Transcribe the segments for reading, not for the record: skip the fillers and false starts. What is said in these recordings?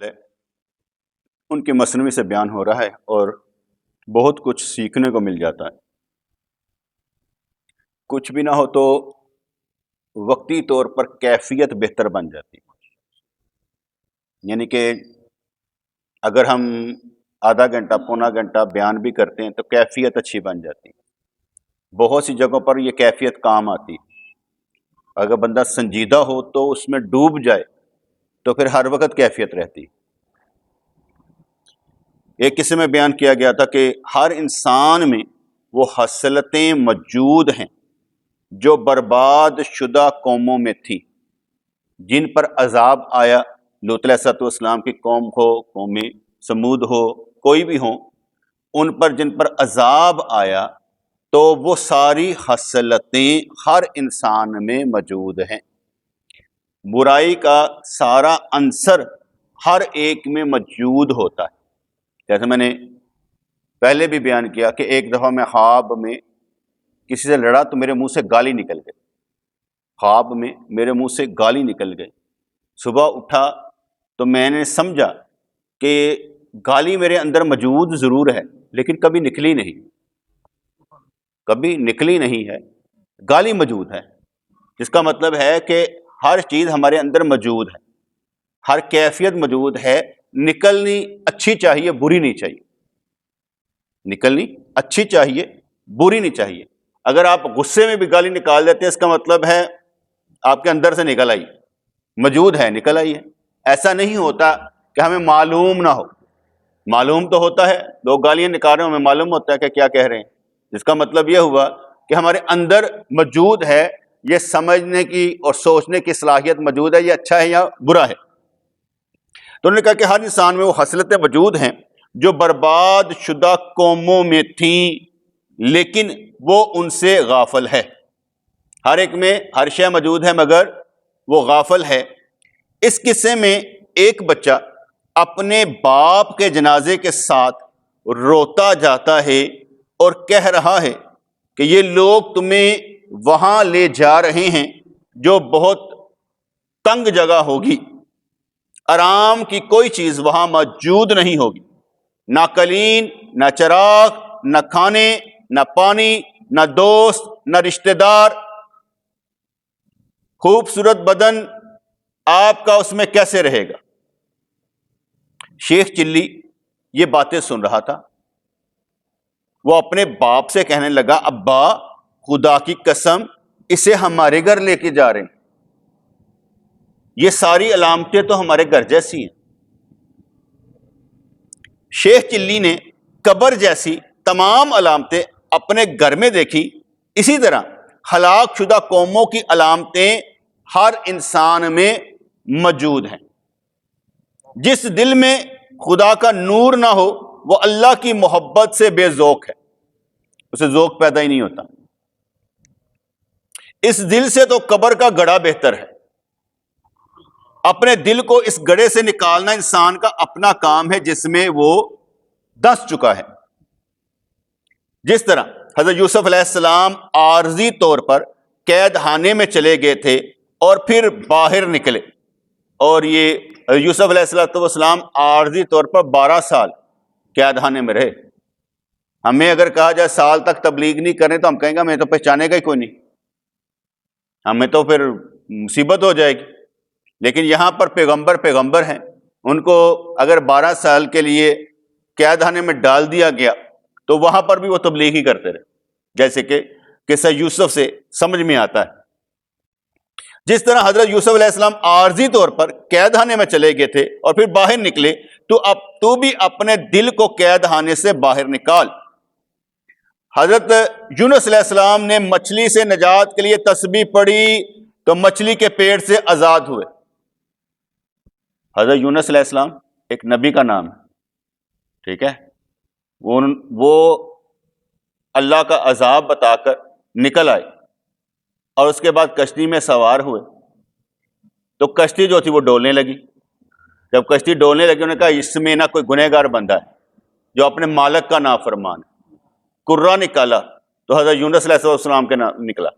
ہے ان کے مثنوی سے بیان ہو رہا ہے اور بہت کچھ سیکھنے کو مل جاتا ہے۔ کچھ بھی نہ ہو تو وقتی طور پر کیفیت بہتر بن جاتی ہے، یعنی کہ اگر ہم آدھا گھنٹہ پونا گھنٹہ بیان بھی کرتے ہیں تو کیفیت اچھی بن جاتی ہے۔ بہت سی جگہوں پر یہ کیفیت کام آتی ہے۔ اگر بندہ سنجیدہ ہو تو اس میں ڈوب جائے تو پھر ہر وقت کیفیت رہتی ہے۔ ایک قصے میں بیان کیا گیا تھا کہ ہر انسان میں وہ خصلتیں موجود ہیں جو برباد شدہ قوموں میں تھی، جن پر عذاب آیا، لوط علیہ السلام کی قوم ہو، قوم سمود ہو، کوئی بھی ہو، ان پر جن پر عذاب آیا تو وہ ساری خصلتیں ہر انسان میں موجود ہیں۔ برائی کا سارا عنصر ہر ایک میں موجود ہوتا ہے۔ جیسے میں نے پہلے بھی بیان کیا کہ ایک دفعہ میں خواب میں کسی سے لڑا تو میرے منہ سے گالی نکل گئی، خواب میں میرے منہ سے گالی نکل گئی۔ صبح اٹھا تو میں نے سمجھا کہ گالی میرے اندر موجود ضرور ہے لیکن کبھی نکلی نہیں ہے، گالی موجود ہے، جس کا مطلب ہے کہ ہر چیز ہمارے اندر موجود ہے، ہر کیفیت موجود ہے۔ نکلنی اچھی چاہیے، بری نہیں چاہیے، نکلنی اچھی چاہیے، بری نہیں چاہیے۔ اگر آپ غصے میں بھی گالی نکال دیتے ہیں اس کا مطلب ہے آپ کے اندر سے نکل آئی، موجود ہے، نکل آئی ہے۔ ایسا نہیں ہوتا کہ ہمیں معلوم نہ ہو، معلوم تو ہوتا ہے، لوگ گالیاں نکال رہے ہیں، ہمیں معلوم ہوتا ہے کہ کیا کہہ رہے ہیں، جس کا مطلب یہ ہوا کہ ہمارے اندر موجود ہے، یہ سمجھنے کی اور سوچنے کی صلاحیت موجود ہے، یہ اچھا ہے یا برا ہے۔ تو انہوں نے کہا کہ ہر انسان میں وہ خصلتیں موجود ہیں جو برباد شدہ قوموں میں تھیں لیکن وہ ان سے غافل ہے۔ ہر ایک میں ہر شے موجود ہے مگر وہ غافل ہے۔ اس قصے میں ایک بچہ اپنے باپ کے جنازے کے ساتھ روتا جاتا ہے اور کہہ رہا ہے کہ یہ لوگ تمہیں وہاں لے جا رہے ہیں جو بہت تنگ جگہ ہوگی، آرام کی کوئی چیز وہاں موجود نہیں ہوگی، نہ قلین، نہ چراغ، نہ کھانے، نہ پانی، نہ دوست، نہ رشتہ دار۔ خوبصورت بدن آپ کا اس میں کیسے رہے گا؟ شیخ چلی یہ باتیں سن رہا تھا، وہ اپنے باپ سے کہنے لگا، ابا خدا کی قسم اسے ہمارے گھر لے کے جا رہے ہیں، یہ ساری علامتیں تو ہمارے گھر جیسی ہیں۔ شیخ چلی نے قبر جیسی تمام علامتیں اپنے گھر میں دیکھی، اسی طرح ہلاک شدہ قوموں کی علامتیں ہر انسان میں موجود ہیں۔ جس دل میں خدا کا نور نہ ہو وہ اللہ کی محبت سے بے ذوق ہے، اسے ذوق پیدا ہی نہیں ہوتا۔ اس دل سے تو قبر کا گڑھا بہتر ہے۔ اپنے دل کو اس گڑھے سے نکالنا انسان کا اپنا کام ہے جس میں وہ دھنس چکا ہے۔ جس طرح حضرت یوسف علیہ السلام عارضی طور پر قید خانے میں چلے گئے تھے اور پھر باہر نکلے، اور یہ یوسف علیہ السلام عارضی طور پر 12 سال قید خانے میں رہے۔ ہمیں اگر کہا جائے سال تک تبلیغ نہیں کریں تو ہم کہیں گے ہمیں تو پہچانے گا ہی کوئی نہیں، ہمیں تو پھر مصیبت ہو جائے گی۔ لیکن یہاں پر پیغمبر ہیں، ان کو اگر 12 سال کے لیے قید خانے میں ڈال دیا گیا تو وہاں پر بھی وہ تبلیغ ہی کرتے رہے، جیسے کہ قصہ یوسف سے سمجھ میں آتا ہے۔ جس طرح حضرت یوسف علیہ السلام عارضی طور پر قید خانے میں چلے گئے تھے اور پھر باہر نکلے، تو اب تو بھی اپنے دل کو قید خانے سے باہر نکال۔ حضرت یونس علیہ السلام نے مچھلی سے نجات کے لیے تسبیح پڑھی تو مچھلی کے پیٹ سے آزاد ہوئے۔ حضرت یونس علیہ السلام ایک نبی کا نام ہے، ٹھیک ہے، وہ اللہ کا عذاب بتا کر نکل آئے اور اس کے بعد کشتی میں سوار ہوئے تو کشتی جو تھی وہ ڈولنے لگی۔ جب کشتی ڈولنے لگی انہوں نے کہا اس میں نہ کوئی گنہگار بندہ ہے جو اپنے مالک کا نافرمان ہے۔ کرہ نکالا تو حضرت یونس علیہ السلام کے نام نکلا،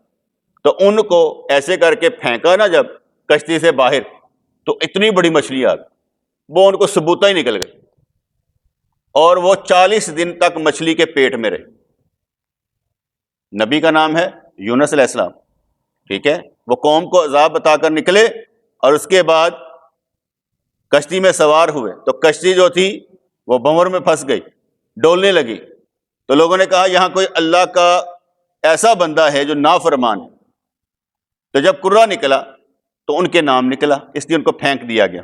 تو ان کو ایسے کر کے پھینکا نا جب کشتی سے باہر تو اتنی بڑی مچھلی آ گئی، وہ ان کو ثبوتا ہی نکل گئے، اور وہ 40 دن تک مچھلی کے پیٹ میں رہے۔ نبی کا نام ہے یونس علیہ السلام، ٹھیک ہے، وہ قوم کو عذاب بتا کر نکلے، اور اس کے بعد کشتی میں سوار ہوئے تو کشتی جو تھی وہ بھنور میں پھنس گئی، ڈولنے لگی، تو لوگوں نے کہا یہاں کوئی اللہ کا ایسا بندہ ہے جو نافرمان ہے، تو جب قرہ نکلا تو ان کے نام نکلا، اس لیے ان کو پھینک دیا گیا۔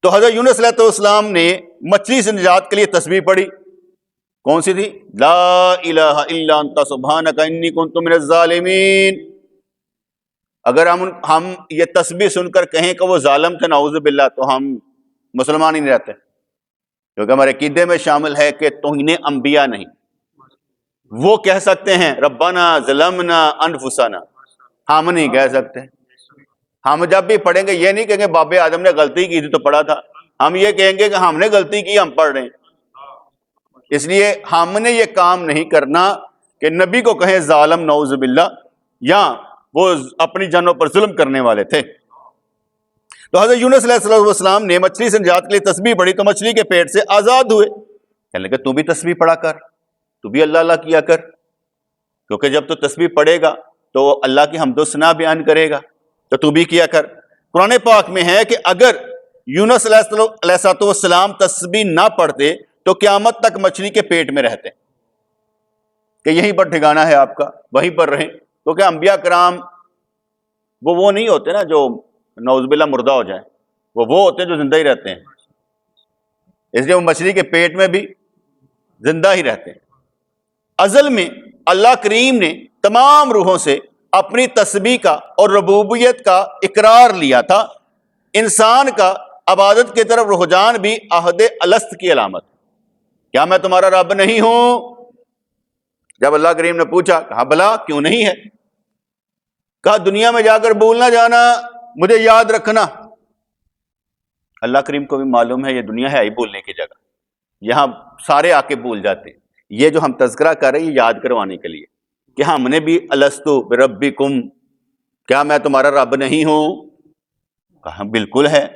تو حضرت یونس علیہ السلام نے مچھلی سے نجات کے لیے تسبیح پڑھی، کون سی تھی؟ لا الہ الا انت سبحانک انی کنت من الظالمین۔ اگر ہم یہ تسبیح سن کر کہیں کہ وہ ظالم تھے، نعوذ باللہ، تو ہم مسلمان ہی نہیں رہتے، کیونکہ ہمارے عقیدے میں شامل ہے کہ توہین انبیاء نہیں۔ وہ کہہ سکتے ہیں ربنا ظلمنا انفسنا، ہم نہیں کہہ سکتے۔ ہم جب بھی پڑھیں گے یہ نہیں کہیں گے باب آدم نے غلطی کی تھی تو پڑھا تھا، ہم یہ کہیں گے کہ ہم نے غلطی کی، ہم پڑھ رہے ہیں۔ اس لیے ہم نے یہ کام نہیں کرنا کہ نبی کو کہیں ظالم، نعوذ باللہ، یا وہ اپنی جانوں پر ظلم کرنے والے تھے۔ تو حضرت یونس علیہ السلام نے مچھلی سے نجات کے لیے تسبیح پڑھی تو مچھلی کے پیٹ سے آزاد ہوئے۔ کہنے لگے تو بھی تسبیح پڑھا کر، تو بھی اللہ اللہ کیا کر، کیونکہ جب تو تسبیح پڑھے گا تو اللہ کی حمد و ثنا بیان کرے گا، تو بھی کیا کر۔ قرآن پاک میں ہے کہ اگر یونس علیہ السلام تسبیح نہ پڑھتے تو قیامت تک مچھلی کے پیٹ میں رہتے، کہ یہیں پر ٹھکانہ ہے آپ کا، وہیں پر رہیں، کیونکہ انبیاء کرام وہ نہیں ہوتے نا جو نعوذ باللہ مردہ ہو جائیں، وہ ہوتے ہیں جو زندہ ہی رہتے ہیں، اس لیے وہ مچھلی کے پیٹ میں بھی زندہ ہی رہتے ہیں۔ ازل میں اللہ کریم نے تمام روحوں سے اپنی تسبیح کا اور ربوبیت کا اقرار لیا تھا۔ انسان کا عبادت کی طرف رجحان بھی عہد الست کی علامت، کیا میں تمہارا رب نہیں ہوں؟ جب اللہ کریم نے پوچھا، کہا بلا، کیوں نہیں ہے؟ کہا دنیا میں جا کر بھول نہ جانا، مجھے یاد رکھنا۔ اللہ کریم کو بھی معلوم ہے یہ دنیا ہے ہی بھولنے کی جگہ، یہاں سارے آ کے بھول جاتے ہیں۔ یہ جو ہم تذکرہ کر رہے ہیں یہ یاد کروانے کے لیے کہ ہم نے بھی الستو بربکم، کیا میں تمہارا رب نہیں ہوں؟ کہا بالکل ہے۔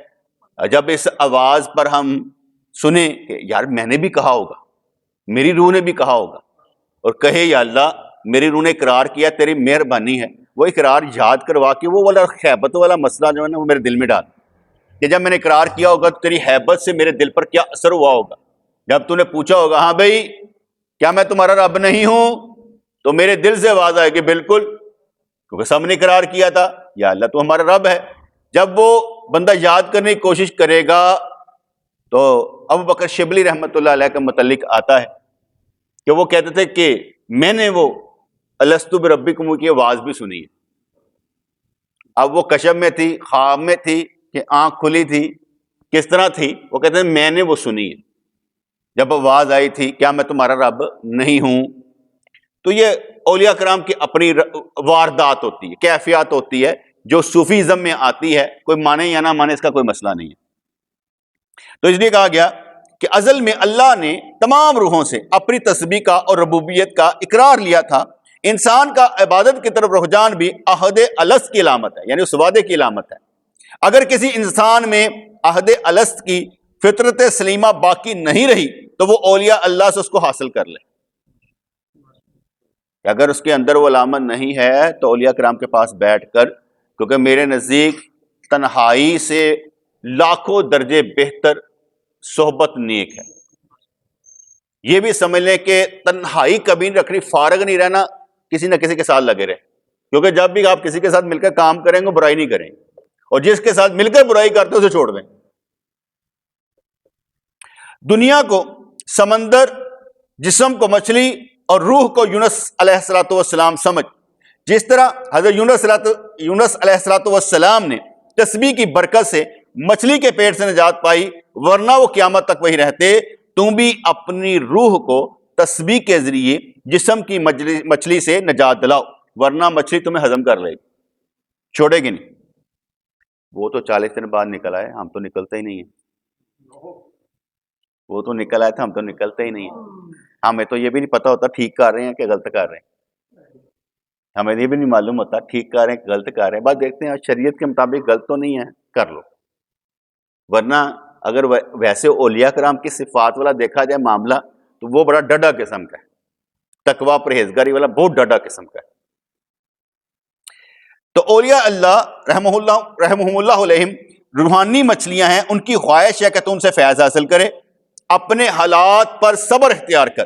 جب اس آواز پر ہم سنیں کہ یار میں نے بھی کہا ہوگا، میری روح نے بھی کہا ہوگا، اور کہے یا اللہ میری روح نے اقرار کیا، تیری مہربانی ہے، وہ اقرار یاد کروا کے وہ والا خیبت والا مسئلہ جو ہے نا وہ میرے دل میں ڈال، کہ جب میں نے اقرار کیا ہوگا تو تیری حیبت سے میرے دل پر کیا اثر ہوا ہوگا۔ جب تو نے پوچھا ہوگا ہاں بھائی کیا میں تمہارا رب نہیں ہوں، تو میرے دل سے آواز آئے کہ بالکل، کیونکہ سب نے اقرار کیا تھا یا اللہ تو ہمارا رب ہے۔ جب وہ بندہ یاد کرنے کی کوشش کرے گا تو ابو بکر شبلی رحمۃ اللہ علیہ کا متعلق آتا ہے کہ وہ کہتے تھے کہ میں نے وہ الستو بربکم کی آواز بھی سنی ہے۔ اب وہ کشف میں تھی، خواب میں تھی کہ آنکھ کھلی تھی، کس طرح تھی؟ وہ کہتے ہیں میں نے وہ سنی ہے جب آواز آئی تھی کیا میں تمہارا رب نہیں ہوں۔ تو یہ اولیاء کرام کی اپنی واردات ہوتی ہے، کیفیات ہوتی ہے جو صوفیزم میں آتی ہے، کوئی مانے یا نہ مانے اس کا کوئی مسئلہ نہیں ہے۔ تو اس لیے کہا گیا کہ ازل میں اللہ نے تمام روحوں سے اپنی تسبیح کا اور ربوبیت کا اقرار لیا تھا۔ انسان کا عبادت کی طرف رجحان بھی عہد الست کی علامت ہے، یعنی اس وعدے کی علامت ہے۔ اگر کسی انسان میں عہد الست کی فطرت سلیمہ باقی نہیں رہی تو وہ اولیاء اللہ سے اس کو حاصل کر لے۔ اگر اس کے اندر وہ علامت نہیں ہے تو اولیاء کرام کے پاس بیٹھ کر، کیونکہ میرے نزدیک تنہائی سے لاکھوں درجے بہتر صحبت نیک ہے۔ یہ بھی سمجھ لیں کہ تنہائی کبھی نہیں رکھنی، فارغ نہیں رہنا، کسی نہ کسی کے ساتھ لگے رہے، کیونکہ جب بھی آپ کسی کے ساتھ مل کر کام کریں گے برائی نہیں کریں گے، اور جس کے ساتھ مل کر برائی کرتے اسے چھوڑ دیں۔ دنیا کو سمندر، جسم کو مچھلی اور روح کو یونس علیہ السلام سمجھ، جس طرح حضرت یونس علیہ السلام نے تسبیح کی برکت سے مچھلی کے پیٹ سے نجات پائی، ورنہ وہ قیامت تک وہی رہتے، تم بھی اپنی روح کو تسبیح کے ذریعے جسم کی مچھلی سے نجات دلاؤ، ورنہ مچھلی تمہیں ہضم کر لے گی، چھوڑے گی نہیں۔ وہ تو 40 دن بعد نکل آئے، ہم تو نکلتے ہی نہیں ہیں۔ وہ تو نکل آئے تھے، ہم تو نکلتے ہی نہیں ہیں۔ ہمیں تو یہ بھی نہیں پتا ہوتا ٹھیک کر رہے ہیں کہ غلط کر رہے ہیں، ہمیں یہ بھی نہیں معلوم ہوتا ٹھیک کر رہے ہیں کہ غلط کر رہے ہیں۔ بات دیکھتے ہیں شریعت کے مطابق غلط تو نہیں ہے، کر لو، ورنہ اگر ویسے اولیاء کرام کی صفات والا دیکھا جائے معاملہ تو وہ بڑا ڈڈا قسم کا ہے، تقوی پرہیزگاری والا بہت ڈڈا قسم کا ہے۔ تو اولیاء اللہ رحمہم اللہ علیہم روحانی مچھلیاں ہیں، ان کی خواہش ہے کہ تو ان سے فیض حاصل کرے، اپنے حالات پر صبر اختیار کر،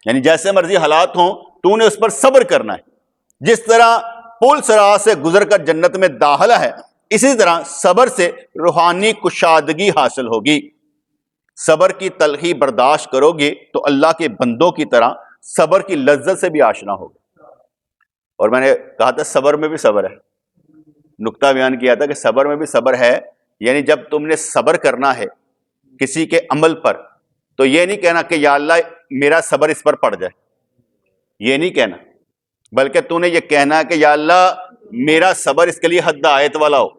یعنی جیسے مرضی حالات ہوں تو انہیں اس پر صبر کرنا ہے۔ جس طرح پل صراط سے گزر کر جنت میں داخلہ ہے، اسی طرح صبر سے روحانی کشادگی حاصل ہوگی۔ صبر کی تلخی برداشت کرو گے تو اللہ کے بندوں کی طرح صبر کی لذت سے بھی آشنا ہوگا۔ اور میں نے کہا تھا صبر میں بھی صبر ہے، نقطہ بیان کیا تھا کہ صبر میں بھی صبر ہے، یعنی جب تم نے صبر کرنا ہے کسی کے عمل پر تو یہ نہیں کہنا کہ یا اللہ میرا صبر اس پر پڑ جائے، یہ نہیں کہنا، بلکہ تو نے یہ کہنا ہے کہ یا اللہ میرا صبر اس کے لیے حد آیت والا ہو۔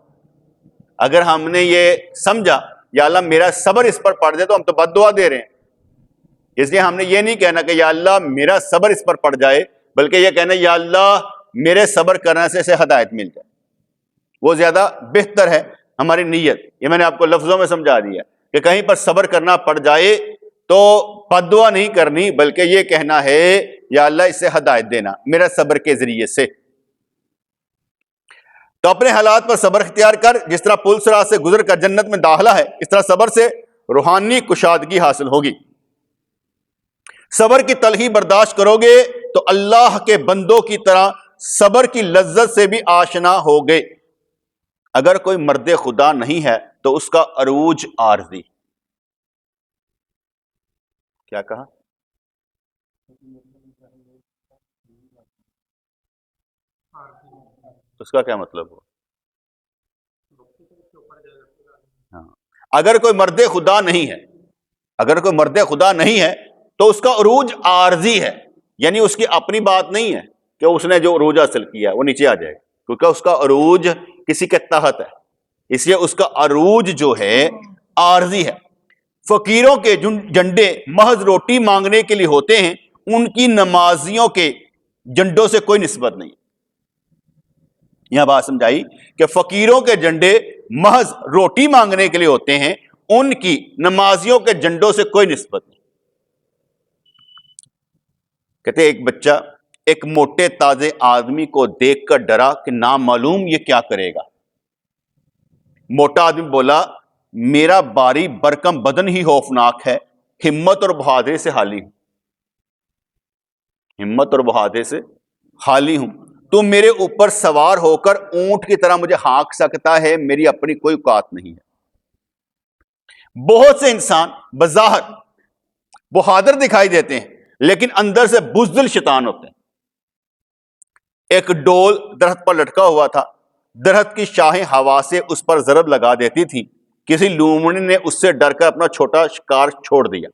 اگر ہم نے یہ سمجھا یا اللہ میرا صبر اس پر پڑ جائے تو ہم تو بد دعا دے رہے ہیں۔ اس لیے ہم نے یہ نہیں کہنا کہ یا اللہ میرا صبر اس پر پڑ جائے، بلکہ یہ کہنا یا اللہ میرے صبر کرنے سے اسے ہدایت مل جائے، وہ زیادہ بہتر ہے ہماری نیت۔ یہ میں نے آپ کو لفظوں میں سمجھا دیا کہ کہیں پر صبر کرنا پڑ جائے تو بد دعا نہیں کرنی، بلکہ یہ کہنا ہے یا اللہ اسے ہدایت دینا میرا صبر کے ذریعے سے۔ تو اپنے حالات پر صبر اختیار کر، جس طرح پل صراط سے گزر کر جنت میں داخلہ ہے، اس طرح صبر سے روحانی کشادگی حاصل ہوگی۔ صبر کی تلخی برداشت کرو گے تو اللہ کے بندوں کی طرح صبر کی لذت سے بھی آشنا ہوگے۔ اگر کوئی مرد خدا نہیں ہے تو اس کا عروج عارضی، کیا کہا؟ اس کا کیا مطلب ہو؟ ہاں، اگر کوئی مرد خدا نہیں ہے، اگر کوئی مرد خدا نہیں ہے تو اس کا عروج عارضی ہے، یعنی اس کی اپنی بات نہیں ہے کہ اس نے جو عروج حاصل کیا وہ نیچے آ جائے، کیونکہ اس کا عروج کسی کے تحت ہے، اس لیے اس کا عروج جو ہے عارضی ہے۔ فقیروں کے جنڈے محض روٹی مانگنے کے لیے ہوتے ہیں، ان کی نمازیوں کے جنڈوں سے کوئی نسبت نہیں۔ یہاں بات سمجھائی کہ فقیروں کے جنڈے محض روٹی مانگنے کے لیے ہوتے ہیں، ان کی نمازیوں کے جنڈوں سے کوئی نسبت نہیں۔ کہتے ایک بچہ ایک موٹے تازے آدمی کو دیکھ کر ڈرا کہ نامعلوم یہ کیا کرے گا۔ موٹا آدمی بولا میرا باری برکم بدن ہی خوفناک ہے، ہمت اور بہادری سے خالی ہوں، ہمت اور بہادری سے خالی ہوں، تو میرے اوپر سوار ہو کر اونٹ کی طرح مجھے ہانک سکتا ہے، میری اپنی کوئی اوقات نہیں ہے۔ بہت سے انسان بظاہر بہادر دکھائی دیتے ہیں لیکن اندر سے بزدل شیطان ہوتے ہیں۔ ایک ڈول درخت پر لٹکا ہوا تھا، درخت کی شاخیں ہوا سے اس پر ضرب لگا دیتی تھی، کسی لومڑی نے اس سے ڈر کر اپنا چھوٹا شکار چھوڑ دیا۔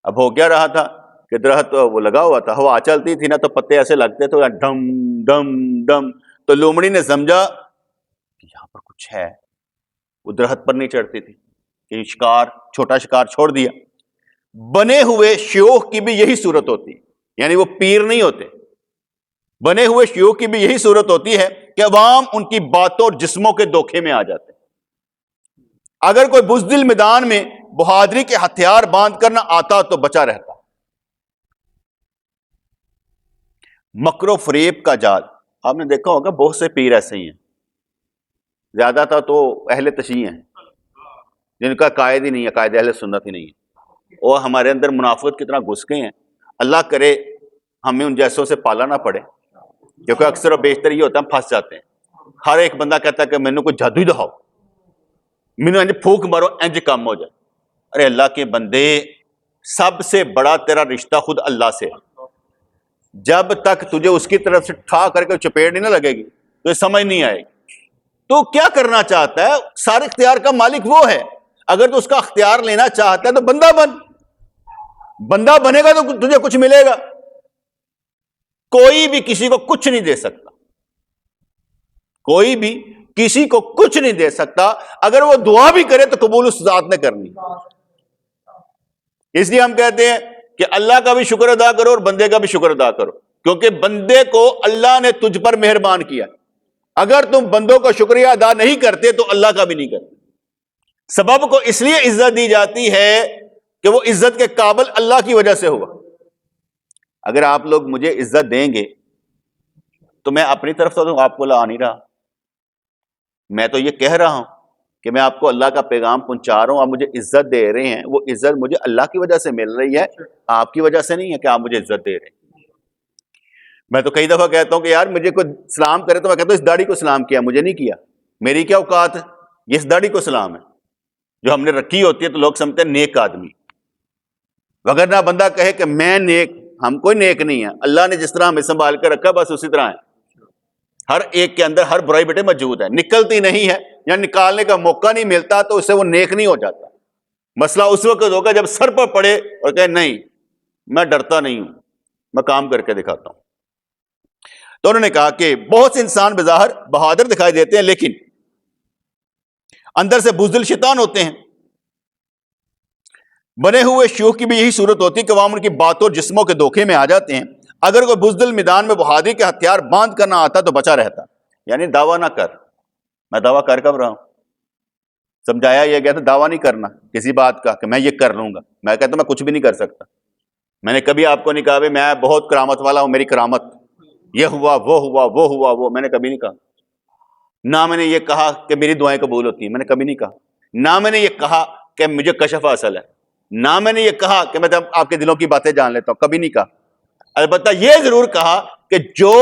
اب ہو کیا رہا تھا کہ درخت وہ لگا ہوا تھا، ہوا چلتی تھی نا تو پتے ایسے لگتے تھے ڈم ڈم ڈم، تو لومڑی نے سمجھا کہ یہاں پر کچھ ہے، وہ درخت پر نہیں چڑھتی تھی کہ شکار چھوٹا شکار چھوڑ دیا۔ بنے ہوئے شیوخ کی بھی یہی صورت ہوتی ہے، یعنی وہ پیر نہیں ہوتے، بنے ہوئے شیوخ کی بھی یہی صورت ہوتی ہے کہ عوام ان کی باتوں اور جسموں کے دھوکے میں آ جاتے ہیں۔ اگر کوئی بزدل میدان میں بہادری کے ہتھیار باندھ کر نہ آتا تو بچا رہتا۔ مکر و فریب کا جال، آپ نے دیکھا ہوگا بہت سے پیر ایسے ہی ہیں، زیادہ تر تو اہل تشیع ہیں جن کا قائد ہی نہیں ہے، قائد اہل سنت ہی نہیں ہے، اور ہمارے اندر منافقت کتنا گھس گئے ہیں۔ اللہ کرے ہمیں ان جیسوں سے پالا نہ پڑے، کیونکہ اکثر و بیشتر یہ ہوتا ہے ہم پھنس جاتے ہیں۔ ہر ایک بندہ کہتا ہے کہ میں نے کوئی جادو ہی دکھاؤ، مینو انج پھونک مارو انج کام ہو جائے۔ ارے اللہ کے بندے، سب سے بڑا تیرا رشتہ خود اللہ سے ہے، جب تک تجھے اس کی طرف سے ٹھا کر کے چپیڑ نہیں نہ لگے گی تو یہ سمجھ نہیں آئے گی تو کیا کرنا چاہتا ہے۔ سارے اختیار کا مالک وہ ہے، اگر تو اس کا اختیار لینا چاہتا ہے تو بندہ بن، بندہ بنے گا تو تجھے کچھ ملے گا۔ کوئی بھی کسی کو کچھ نہیں دے سکتا، کوئی بھی کسی کو کچھ نہیں دے سکتا، اگر وہ دعا بھی کرے تو قبول اس ذات نے کرنی۔ اس لیے ہم کہتے ہیں کہ اللہ کا بھی شکر ادا کرو اور بندے کا بھی شکر ادا کرو، کیونکہ بندے کو اللہ نے تجھ پر مہربان کیا۔ اگر تم بندوں کا شکریہ ادا نہیں کرتے تو اللہ کا بھی نہیں کرتے۔ سبب کو اس لیے عزت دی جاتی ہے کہ وہ عزت کے قابل اللہ کی وجہ سے ہوا. اگر آپ لوگ مجھے عزت دیں گے تو میں اپنی طرف سے تو آپ کو لا نہیں رہا, میں تو یہ کہہ رہا ہوں کہ میں آپ کو اللہ کا پیغام پہنچا رہا ہوں, آپ مجھے عزت دے رہے ہیں, وہ عزت مجھے اللہ کی وجہ سے مل رہی ہے, آپ کی وجہ سے نہیں ہے کہ آپ مجھے عزت دے رہے ہیں. میں تو کئی دفعہ کہتا ہوں کہ یار مجھے کوئی سلام کرے تو میں کہتا ہوں اس داڑھی کو سلام کیا, مجھے نہیں کیا, میری کیا اوقات ہے, یہ اس داڑھی کو سلام ہے جو ہم نے رکھی ہوتی ہے تو لوگ سمجھتے ہیں نیک آدمی. وگرنہ بندہ کہے کہ میں نیک, ہم کوئی نیک نہیں ہے, اللہ نے جس طرح ہمیں سنبھال کر رکھا بس اسی طرح ہے. ہر ایک کے اندر ہر برائی بیٹے موجود ہے, نکلتی نہیں ہے یا نکالنے کا موقع نہیں ملتا تو اس سے وہ نیک نہیں ہو جاتا. مسئلہ اس وقت ہوگا جب سر پر پڑے اور کہے نہیں میں ڈرتا نہیں ہوں, میں کام کر کے دکھاتا ہوں. تو انہوں نے کہا کہ بہت سے انسان بظاہر بہادر دکھائی دیتے ہیں لیکن اندر سے بزدل شیطان ہوتے ہیں. بنے ہوئے شیوخ کی بھی یہی صورت ہوتی ہے کہ وہ ان کی باتوں جسموں کے دھوکے میں آ جاتے ہیں. اگر کوئی بزدل میدان میں بہادری کے ہتھیار باندھ کر نہ آتا تو بچا رہتا. یعنی دعویٰ نہ کر, میں دعویٰ کر کب رہا ہوں, سمجھایا یہ گیا تھا دعویٰ نہیں کرنا کسی بات کا کہ میں یہ کر لوں گا. میں کہتا ہوں میں کچھ بھی نہیں کر سکتا. میں نے کبھی آپ کو نہیں کہا میں بہت کرامت والا ہوں, میری کرامت یہ ہوا وہ ہوا وہ ہوا وہ, میں نے کبھی نہیں کہا. نہ میں نے یہ کہا کہ میری دعائیں قبول ہوتی ہیں, میں نے کبھی نہیں کہا. نہ میں نے یہ کہا کہ مجھے کشف حاصل ہے, نہ میں نے یہ کہا کہ میں آپ کے دلوں کی باتیں جان لیتا ہوں, کبھی نہیں کہا. البتہ یہ ضرور کہا کہ جو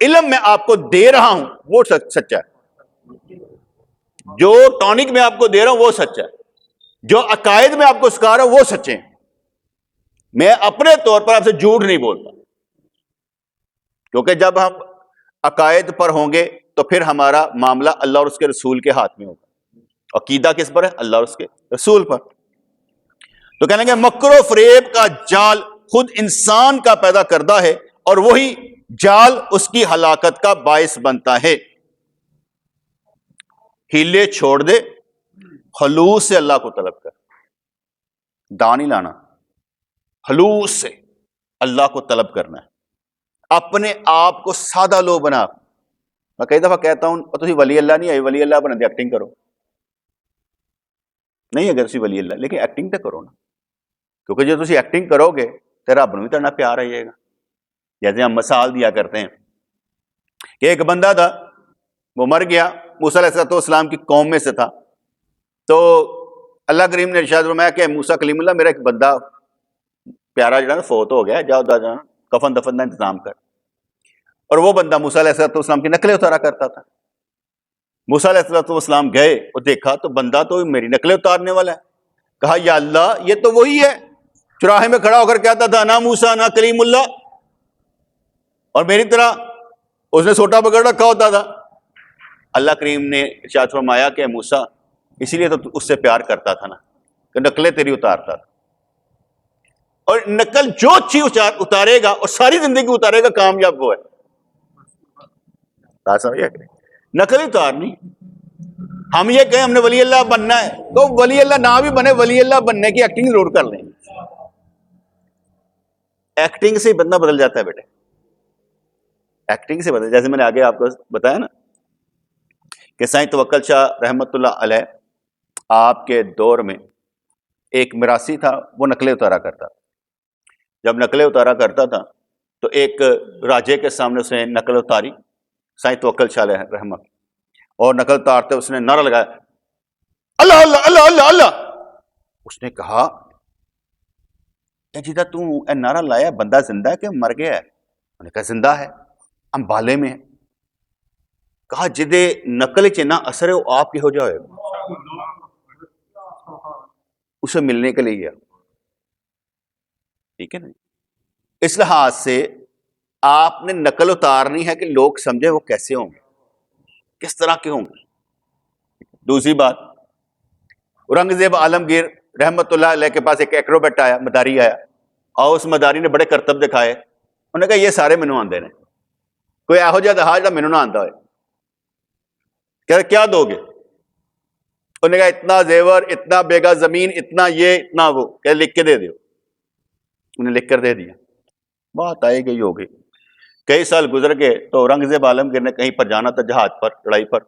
علم میں آپ کو دے رہا ہوں وہ سچا ہے, جو ٹونک میں آپ کو دے رہا ہوں وہ سچا ہے, جو عقائد میں آپ کو سکھا رہا ہوں وہ سچے ہیں. میں اپنے طور پر آپ سے جھوٹ نہیں بولتا, کیونکہ جب ہم عقائد پر ہوں گے تو پھر ہمارا معاملہ اللہ اور اس کے رسول کے ہاتھ میں ہوگا. عقیدہ کس پر ہے؟ اللہ اور اس کے رسول پر. تو کہنے گے مکر و فریب کا جال خود انسان کا پیدا کردہ ہے اور وہی جال اس کی ہلاکت کا باعث بنتا ہے. ہیلے چھوڑ دے, خلوص سے اللہ کو طلب کر, دان نہیں لانا, خلوص سے اللہ کو طلب کرنا ہے. اپنے آپ کو سادہ لو بنا. میں کئی دفعہ کہتا ہوں تسی ولی اللہ نہیں آئی, ولی اللہ بنا دے ایکٹنگ کرو. نہیں اگر تسی ولی اللہ, لیکن ایکٹنگ تو کرو نا, کیونکہ جو تسی ایکٹنگ کرو گے تو رب نوں بھی تہاڈے نال پیار آ جائے گا. جیسے ہم مثال دیا کرتے ہیں کہ ایک بندہ تھا, وہ مر گیا, موسیٰ علیہ السلام کی قوم میں سے تھا. تو اللہ کریم نے ارشاد فرمایا کہ موسیٰ کلیم اللہ میرا ایک بندہ پیارا جو ہے فوت ہو گیا, جاؤ کفن دفن کا انتظام کر. اور وہ بندہ موسیٰ علیہ السلام کی نقلیں اتارا کرتا تھا. موسیٰ علیہ السلام گئے اور دیکھا تو بندہ تو میری نقلیں اتارنے والا ہے. کہا یا اللہ یہ تو وہی ہے, چوراہے میں کھڑا ہو کر کہتا تھا نہ موسیٰ نہ کلیم اللہ, اور میری طرح اس نے سوٹا پکڑ رکھا ہوتا تھا. اللہ کریم نے ارشاد فرمایا کہ موسیٰ اسی لیے تو اس سے پیار کرتا تھا نا, کہ نقلیں تیری اتارتا تھا. اور نقل جو چیز اتارے گا اور ساری زندگی اتارے گا کامیاب وہ ہے. نقل اتارنی. ہم یہ کہیں ہم نے ولی اللہ بننا ہے تو ولی اللہ نہ بھی بنے, ولی اللہ بننے کی ایکٹنگ ضرور کر لیں. ایکٹنگ سے بندہ بدل جاتا ہے بیٹے, ایکٹنگ سے بدل. جیسے میں نے آگے آپ کو بتایا نا کہ سائیں توکل شاہ رحمت اللہ علیہ آپ کے دور میں ایک میراثی تھا, وہ نقلیں اتارا کرتا. جب نقلیں اتارا کرتا تھا تو ایک راجے کے سامنے اس نے نقل اتاری, سائیں توکل شاہ علیہ رحمت, اور نقل اتارتے اس نے نعرہ لگایا اللہ اللہ اللہ اللہ اللہ. اس نے کہا اے جیدہ تو اے نعرہ لایا بندہ زندہ ہے کہ مر گیا ہے؟ انہوں نے کہا زندہ ہے, امبالے میں ہے. کہا جدے نقل چنا اثر ہے وہ آپ کی ہو جائے, اسے ملنے کے لیے گیا. ٹھیک ہے نا. اس لحاظ سے آپ نے نقل اتارنی ہے کہ لوگ سمجھے وہ کیسے ہوں گے, کس طرح کے ہوں گے. دوسری بات, اورنگزیب عالمگیر رحمت اللہ علیہ کے پاس ایک ایکروبیٹ آیا, مداری آیا, اور اس مداری نے بڑے کرتب دکھائے. انہوں نے کہا یہ سارے مینوں آندے نے, کوئی ایہو جہا دہا جہاں مینوں نہ آندا ہوئے. کہہ رہے کیا دو گے؟ انہوں نے کہا اتنا زیور, اتنا بیگا زمین, اتنا یہ اتنا وہ. کہ لکھ کے دے دیو. انہیں لکھ کر دے دیا. بات آئے گئی ہو گئی. کئی سال گزر گئے تو اورنگزیب عالمگیر نے کہیں پر جانا تھا, جہاد پر, لڑائی پر.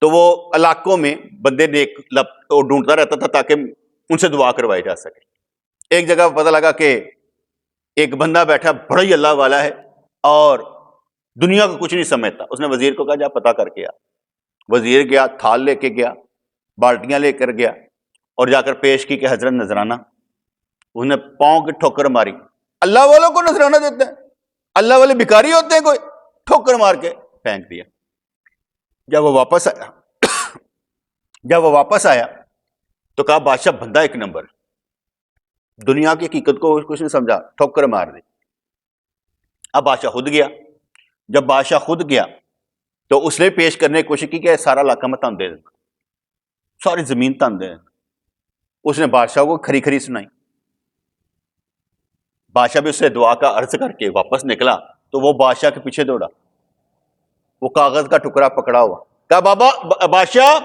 تو وہ علاقوں میں بندے نیک ڈھونڈتا رہتا تھا تاکہ ان سے دعا کروائی جا سکے۔ ایک جگہ پتہ لگا کہ ایک بندہ بیٹھا بڑا ہی اللہ والا ہے اور دنیا کو کچھ نہیں سمجھتا۔ اس نے وزیر کو کہا جا پتہ کر کے آ۔ وزیر گیا، تھال لے کے گیا، بالٹیاں لے کر گیا اور جا کر پیش کی کہ حضرت نذرانہ۔ اس نے پاؤں کی ٹھوکر ماری۔ اللہ والوں کو نذرانہ دیتے ہیں؟ اللہ والے بھکاری ہوتے ہیں کوئی؟ ٹھوکر مار کے پھینک دیا۔ جب وہ واپس آیا تو کہا بادشاہ بندہ ایک نمبر، دنیا کی حقیقت کو کچھ نہیں سمجھا، ٹھوکر مار دی۔ اب بادشاہ خود گیا۔ جب بادشاہ خود گیا تو اس نے پیش کرنے کی کوشش کی کہ سارا علاقہ میں تن دے دینا، ساری زمین تن دے دینا۔ اس نے بادشاہ کو کھری کھری سنائی۔ بادشاہ بھی اس سے دعا کا عرض کر کے واپس نکلا تو وہ بادشاہ کے پیچھے دوڑا، وہ کاغذ کا ٹکڑا پکڑا ہوا۔ کہا بابا بادشاہ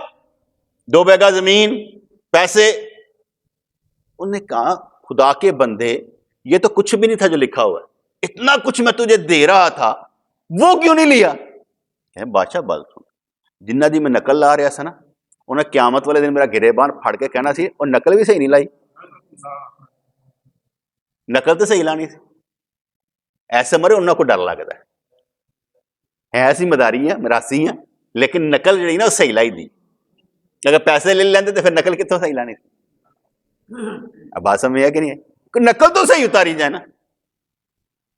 2 بیگھہ زمین، پیسے۔ انہوں نے کہا خدا کے بندے یہ تو کچھ بھی نہیں تھا جو لکھا ہوا ہے، اتنا کچھ میں تجھے دے رہا تھا وہ کیوں نہیں لیا؟ کہ بادشاہ بل سن، جنہ دی میں نقل لا رہا سا نا انہیں قیامت والے دن میرا گریبان پھاڑ کے کہنا سی اور نقل بھی صحیح نہیں لائی، نقل تو صحیح لانی سی۔ ایسے مرے انہوں کو ڈر لگتا ہے، ایسی مداری ہیں مراسی ہیں لیکن نقل جڑی نا وہ صحیح لائی دی۔ اگر پیسے لے لیندے تو پھر نقل کتوں صحیح لانی تھی؟ اب بات سمجھ ہے کہ نہیں ہے؟ نقل تو صحیح اتاری جائے نا۔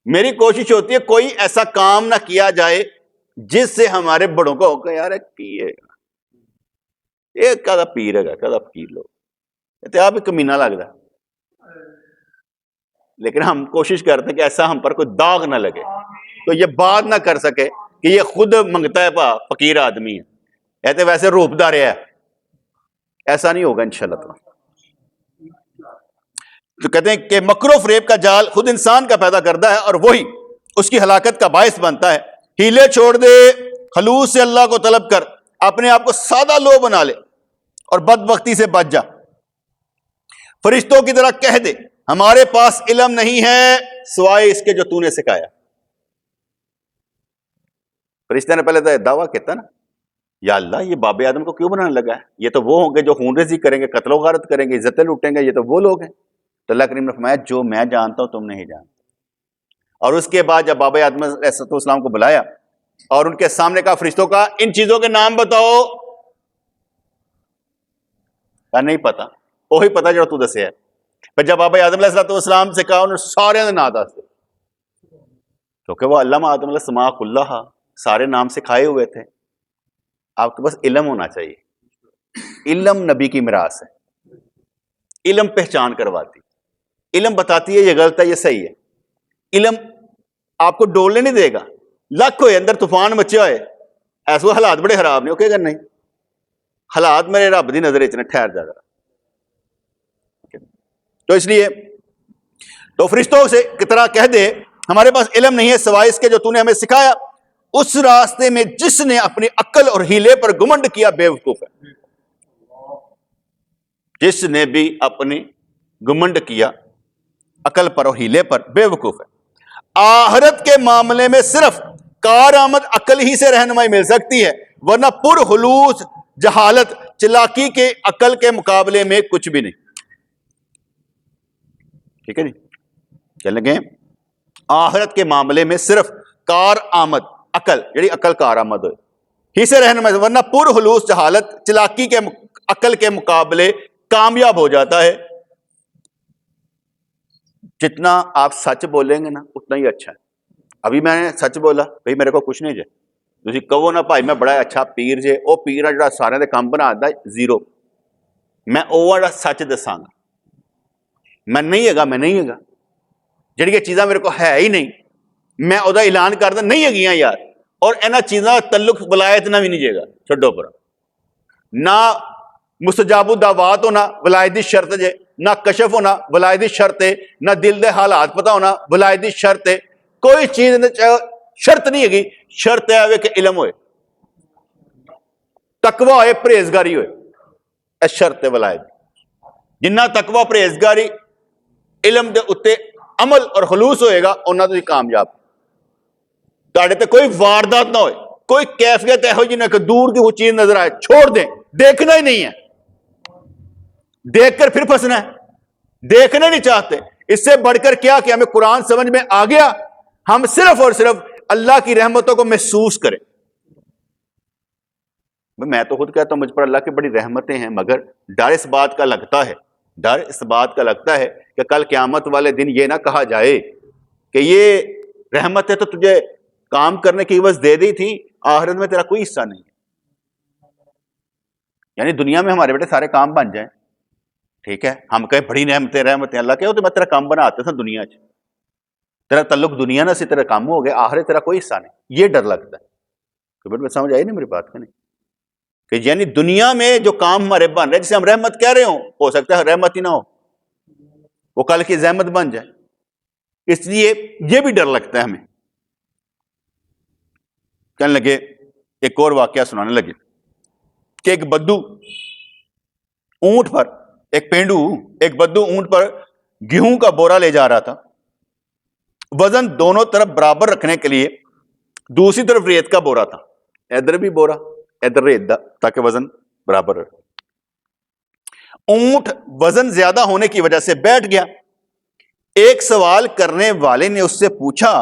میری کوشش ہوتی ہے کوئی ایسا کام نہ کیا جائے جس سے ہمارے بڑوں کو ہوگا یار پیے گا، یہ کہا پیر ہے گا، کہا فقیر لوگ آپ کمینہ لگتا ہے، لیکن ہم کوشش کرتے ہیں کہ ایسا ہم پر کوئی داغ نہ لگے، تو یہ بات نہ کر سکے کہ یہ خود منگتا ہے پا فقیر آدمی ہے، کہتے ویسے روپ دار ہے، ایسا نہیں ہوگا انشاءاللہ۔ تو کہتے ہیں کہ مکر و فریب کا جال خود انسان کا پیدا کرتا ہے اور وہی اس کی ہلاکت کا باعث بنتا ہے۔ ہیلے چھوڑ دے، خلوص سے اللہ کو طلب کر، اپنے آپ کو سادہ لو بنا لے اور بدبختی سے بچ جا۔ فرشتوں کی طرح کہہ دے ہمارے پاس علم نہیں ہے سوائے اس کے جو تو نے سکھایا۔ فرشتے نے پہلے تو دعویٰ کہتا نا یا اللہ یہ باب آدم کو کیوں بنانے لگا ہے، یہ تو وہ ہوں گے جو خون ریزی کریں گے، قتل و غارت کریں گے، عزتیں لوٹیں گے، یہ تو وہ لوگ ہیں۔ تو اللہ کریم نے فرمایا جو میں جانتا ہوں تم نہیں جانتے۔ اور اس کے بعد جب باب آدم علیہ السلام کو بلایا اور ان کے سامنے کہا فرشتوں کا ان چیزوں کے نام بتاؤ، کہا نہیں پتا، وہی پتا جو تو دسے ہے۔ پھر جب باب آدم علیہ السلام سے کہا انہوں نے سارے نام دس دے، کیونکہ وہ علامہ آدم علیہ السلام اللہ سارے نام سکھائے ہوئے تھے۔ آپ کے پاس علم ہونا چاہیے، علم نبی کی میراث ہے، علم پہچان کرواتی، علم بتاتی ہے یہ غلط ہے یہ صحیح ہے۔ علم آپ کو ڈولنے نہیں دے گا، لکھ ہوئے اندر طوفان مچے ہوئے ایسے حالات بڑے خراب نہیں، اوکے گا نہیں حالات میرے رب دی نظر اتنے ٹھہر جا رہا۔ تو اس لیے تو فرشتوں سے کی طرح کہہ دے ہمارے پاس علم نہیں ہے سوائے اس کے جو تو نے ہمیں سکھایا، اس راستے میں جس نے اپنی عقل اور ہیلے پر گمنڈ کیا بے وقوف ہے۔ جس نے بھی اپنی گمنڈ کیا عقل پر اور ہیلے پر بے وقوف ہے۔ آخرت کے معاملے میں صرف کارآمد عقل ہی سے رہنمائی مل سکتی ہے، ورنہ پر خلوص جہالت چلاکی کے عقل کے مقابلے میں کچھ بھی نہیں۔ ٹھیک ہے جی، کیا لگے آخرت کے معاملے میں صرف کارآمد عقل جڑی عقل کارآمد ہوئے ہی سے رہنمائی، ورنہ پر خلوص جہالت چلاکی کے عقل کے مقابلے کامیاب ہو جاتا ہے۔ جتنا آپ سچ بولیں گے نا اتنا ہی اچھا ہے۔ ابھی میں نے سچ بولا بھائی میرے کو کچھ نہیں جے، تسی کہو نا بھائی میں بڑا اچھا پیر جے، او پیر ہے جڑا سارے دے کام بنا دا زیرو، میں او والا سچ دساں گا، میں نہیں ہے گا، میں نہیں ہے گا، جڑی یہ چیزاں میرے کو ہے ہی نہیں میں او دا اعلان کر دا نہیں ہے گیاں یار، اور اینا چیزاں تعلق ولایت نہ بھی نہیں جے گا، چھڈو پر نہ مستجاب الدعوات ہونا ولایتی شرط جے، نہ کشف ہونا ولایتی شرط ہے، نہ دل دے حالات پتہ ہونا ولایتی شرط ہے، کوئی چیز شرط نہیں ہے گی، شرط ہے کہ علم ہوئے، تقوی ہوئے، پرہیزگاری ہوئے، اے شرط ہے ولایت۔ جنہ تقوی پرہیزگاری علم دے اتے عمل اور خلوص ہوئے گا انہاں تو کامیاب، تہاڈے تے کوئی واردات نہ ہوئے، کوئی کیفیت ہے جی نہ کہ دور کی وہ چیز نظر آئے چھوڑ دیں, دیکھنا ہی نہیں ہے, دیکھ کر پھر پھنسنا ہے, دیکھنا نہیں چاہتے. اس سے بڑھ کر کیا کہ ہمیں قرآن سمجھ میں آ گیا, ہم صرف اور صرف اللہ کی رحمتوں کو محسوس کریں. میں تو خود کہتا ہوں مجھ پر اللہ کی بڑی رحمتیں ہیں, مگر ڈر اس بات کا لگتا ہے, ڈر اس بات کا لگتا ہے کہ کل قیامت والے دن یہ نہ کہا جائے کہ یہ رحمت ہے تو تجھے کام کرنے کی عوض دے دی تھی, آخرت میں تیرا کوئی حصہ نہیں ہے. یعنی دنیا میں ہمارے بیٹے سارے کام بن جائیں, ٹھیک ہے, ہم کہیں بڑی رحمتیں اللہ کہ تو میں تیرا کام بناتے تھا دنیا چ, تیرا تعلق دنیا نہ سے تیرا کام ہو گیا, آخرت تیرا کوئی حصہ نہیں. یہ ڈر لگتا ہے. تو سمجھ آئی نہیں میری بات کا نہیں کہ یعنی دنیا میں جو کام ہمارے بن رہے جسے ہم رحمت کہہ رہے ہو سکتا ہے رحمت ہی نہ ہو, وہ کل کی زحمت بن جائے. اس لیے یہ بھی ڈر لگتا ہے ہمیں. کہنے لگے, ایک اور واقعہ سنانے لگے کہ ایک بدو اونٹ پر, ایک بدو اونٹ پر گیہوں کا بورا لے جا رہا تھا. وزن دونوں طرف برابر رکھنے کے لیے دوسری طرف ریت کا بورا تھا, ادھر بھی بورا ادھر ریت دا, تاکہ وزن برابر رہے. اونٹ وزن زیادہ ہونے کی وجہ سے بیٹھ گیا. ایک سوال کرنے والے نے اس سے پوچھا,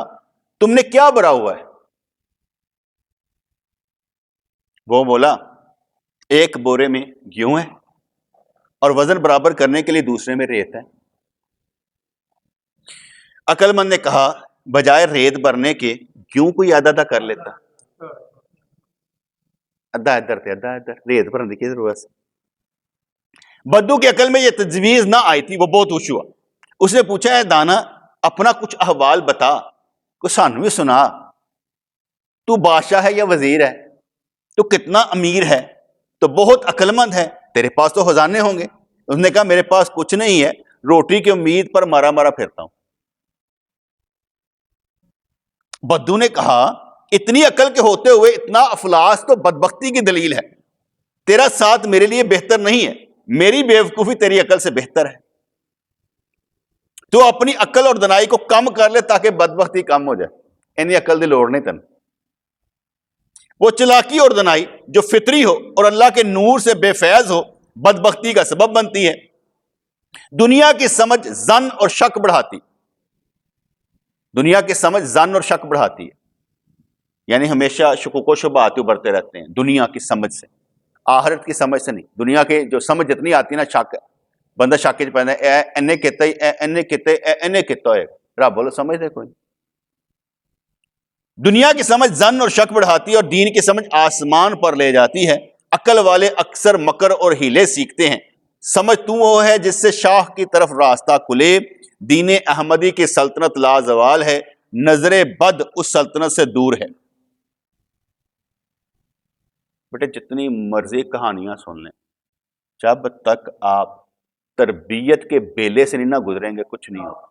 تم نے کیا بھرا ہوا ہے؟ وہ بولا, ایک بورے میں گیہوں ہے اور وزن برابر کرنے کے لیے دوسرے میں ریت ہے. عقل مند نے کہا, بجائے ریت بھرنے کے گیہوں کو آدھا آدھا کر لیتا, ادھا ادھر تھے ادھا ادھر, ریت بھرنے کی ضرورت ہے. بدو کی عقل میں یہ تجویز نہ آئی تھی, وہ بہت خوش ہوا. اس نے پوچھا, ہے دانا اپنا کچھ احوال بتا, کو سانو بھی سنا, تو بادشاہ ہے یا وزیر ہے, تو کتنا امیر ہے, تو بہت عقل مند ہے, تیرے پاس تو خزانے ہوں گے. اس نے کہا, میرے پاس کچھ نہیں ہے, روٹی کی امید پر مارا مارا پھرتا ہوں. بدو نے کہا, اتنی عقل کے ہوتے ہوئے اتنا افلاس تو بدبختی کی دلیل ہے. تیرا ساتھ میرے لیے بہتر نہیں ہے, میری بیوقوفی تیری عقل سے بہتر ہے. تو اپنی عقل اور دنائی کو کم کر لے تاکہ بدبختی کم ہو جائے. اینی عقل دی لوڑ نہیں تن. وہ چلاکی اور دنائی جو فطری ہو اور اللہ کے نور سے بے فیض ہو, بدبختی کا سبب بنتی ہے. دنیا کی سمجھ ظن اور شک بڑھاتی, دنیا کی سمجھ ظن اور شک بڑھاتی ہے. یعنی ہمیشہ شکوک و شبہات ابھرتے رہتے ہیں دنیا کی سمجھ سے, آخرت کی سمجھ سے نہیں. دنیا کے جو سمجھ جتنی آتی ہے نا, شک, بندہ شک چ پہنتا ہے, اینے کیتا ہی, اینے کیتے, اینے کیتا ہوئے, رب بولو سمجھ دے کوئی. دنیا کی سمجھ ظن اور شک بڑھاتی ہے اور دین کی سمجھ آسمان پر لے جاتی ہے. عقل والے اکثر مکر اور ہیلے سیکھتے ہیں. سمجھ تو وہ ہے جس سے شاہ کی طرف راستہ کھلے, دین احمدی کی سلطنت لازوال ہے, نظر بد اس سلطنت سے دور ہے. بیٹے جتنی مرضی کہانیاں سن لیں, جب تک آپ تربیت کے بیلے سے نہیں نہ گزریں گے کچھ نہیں ہوگا.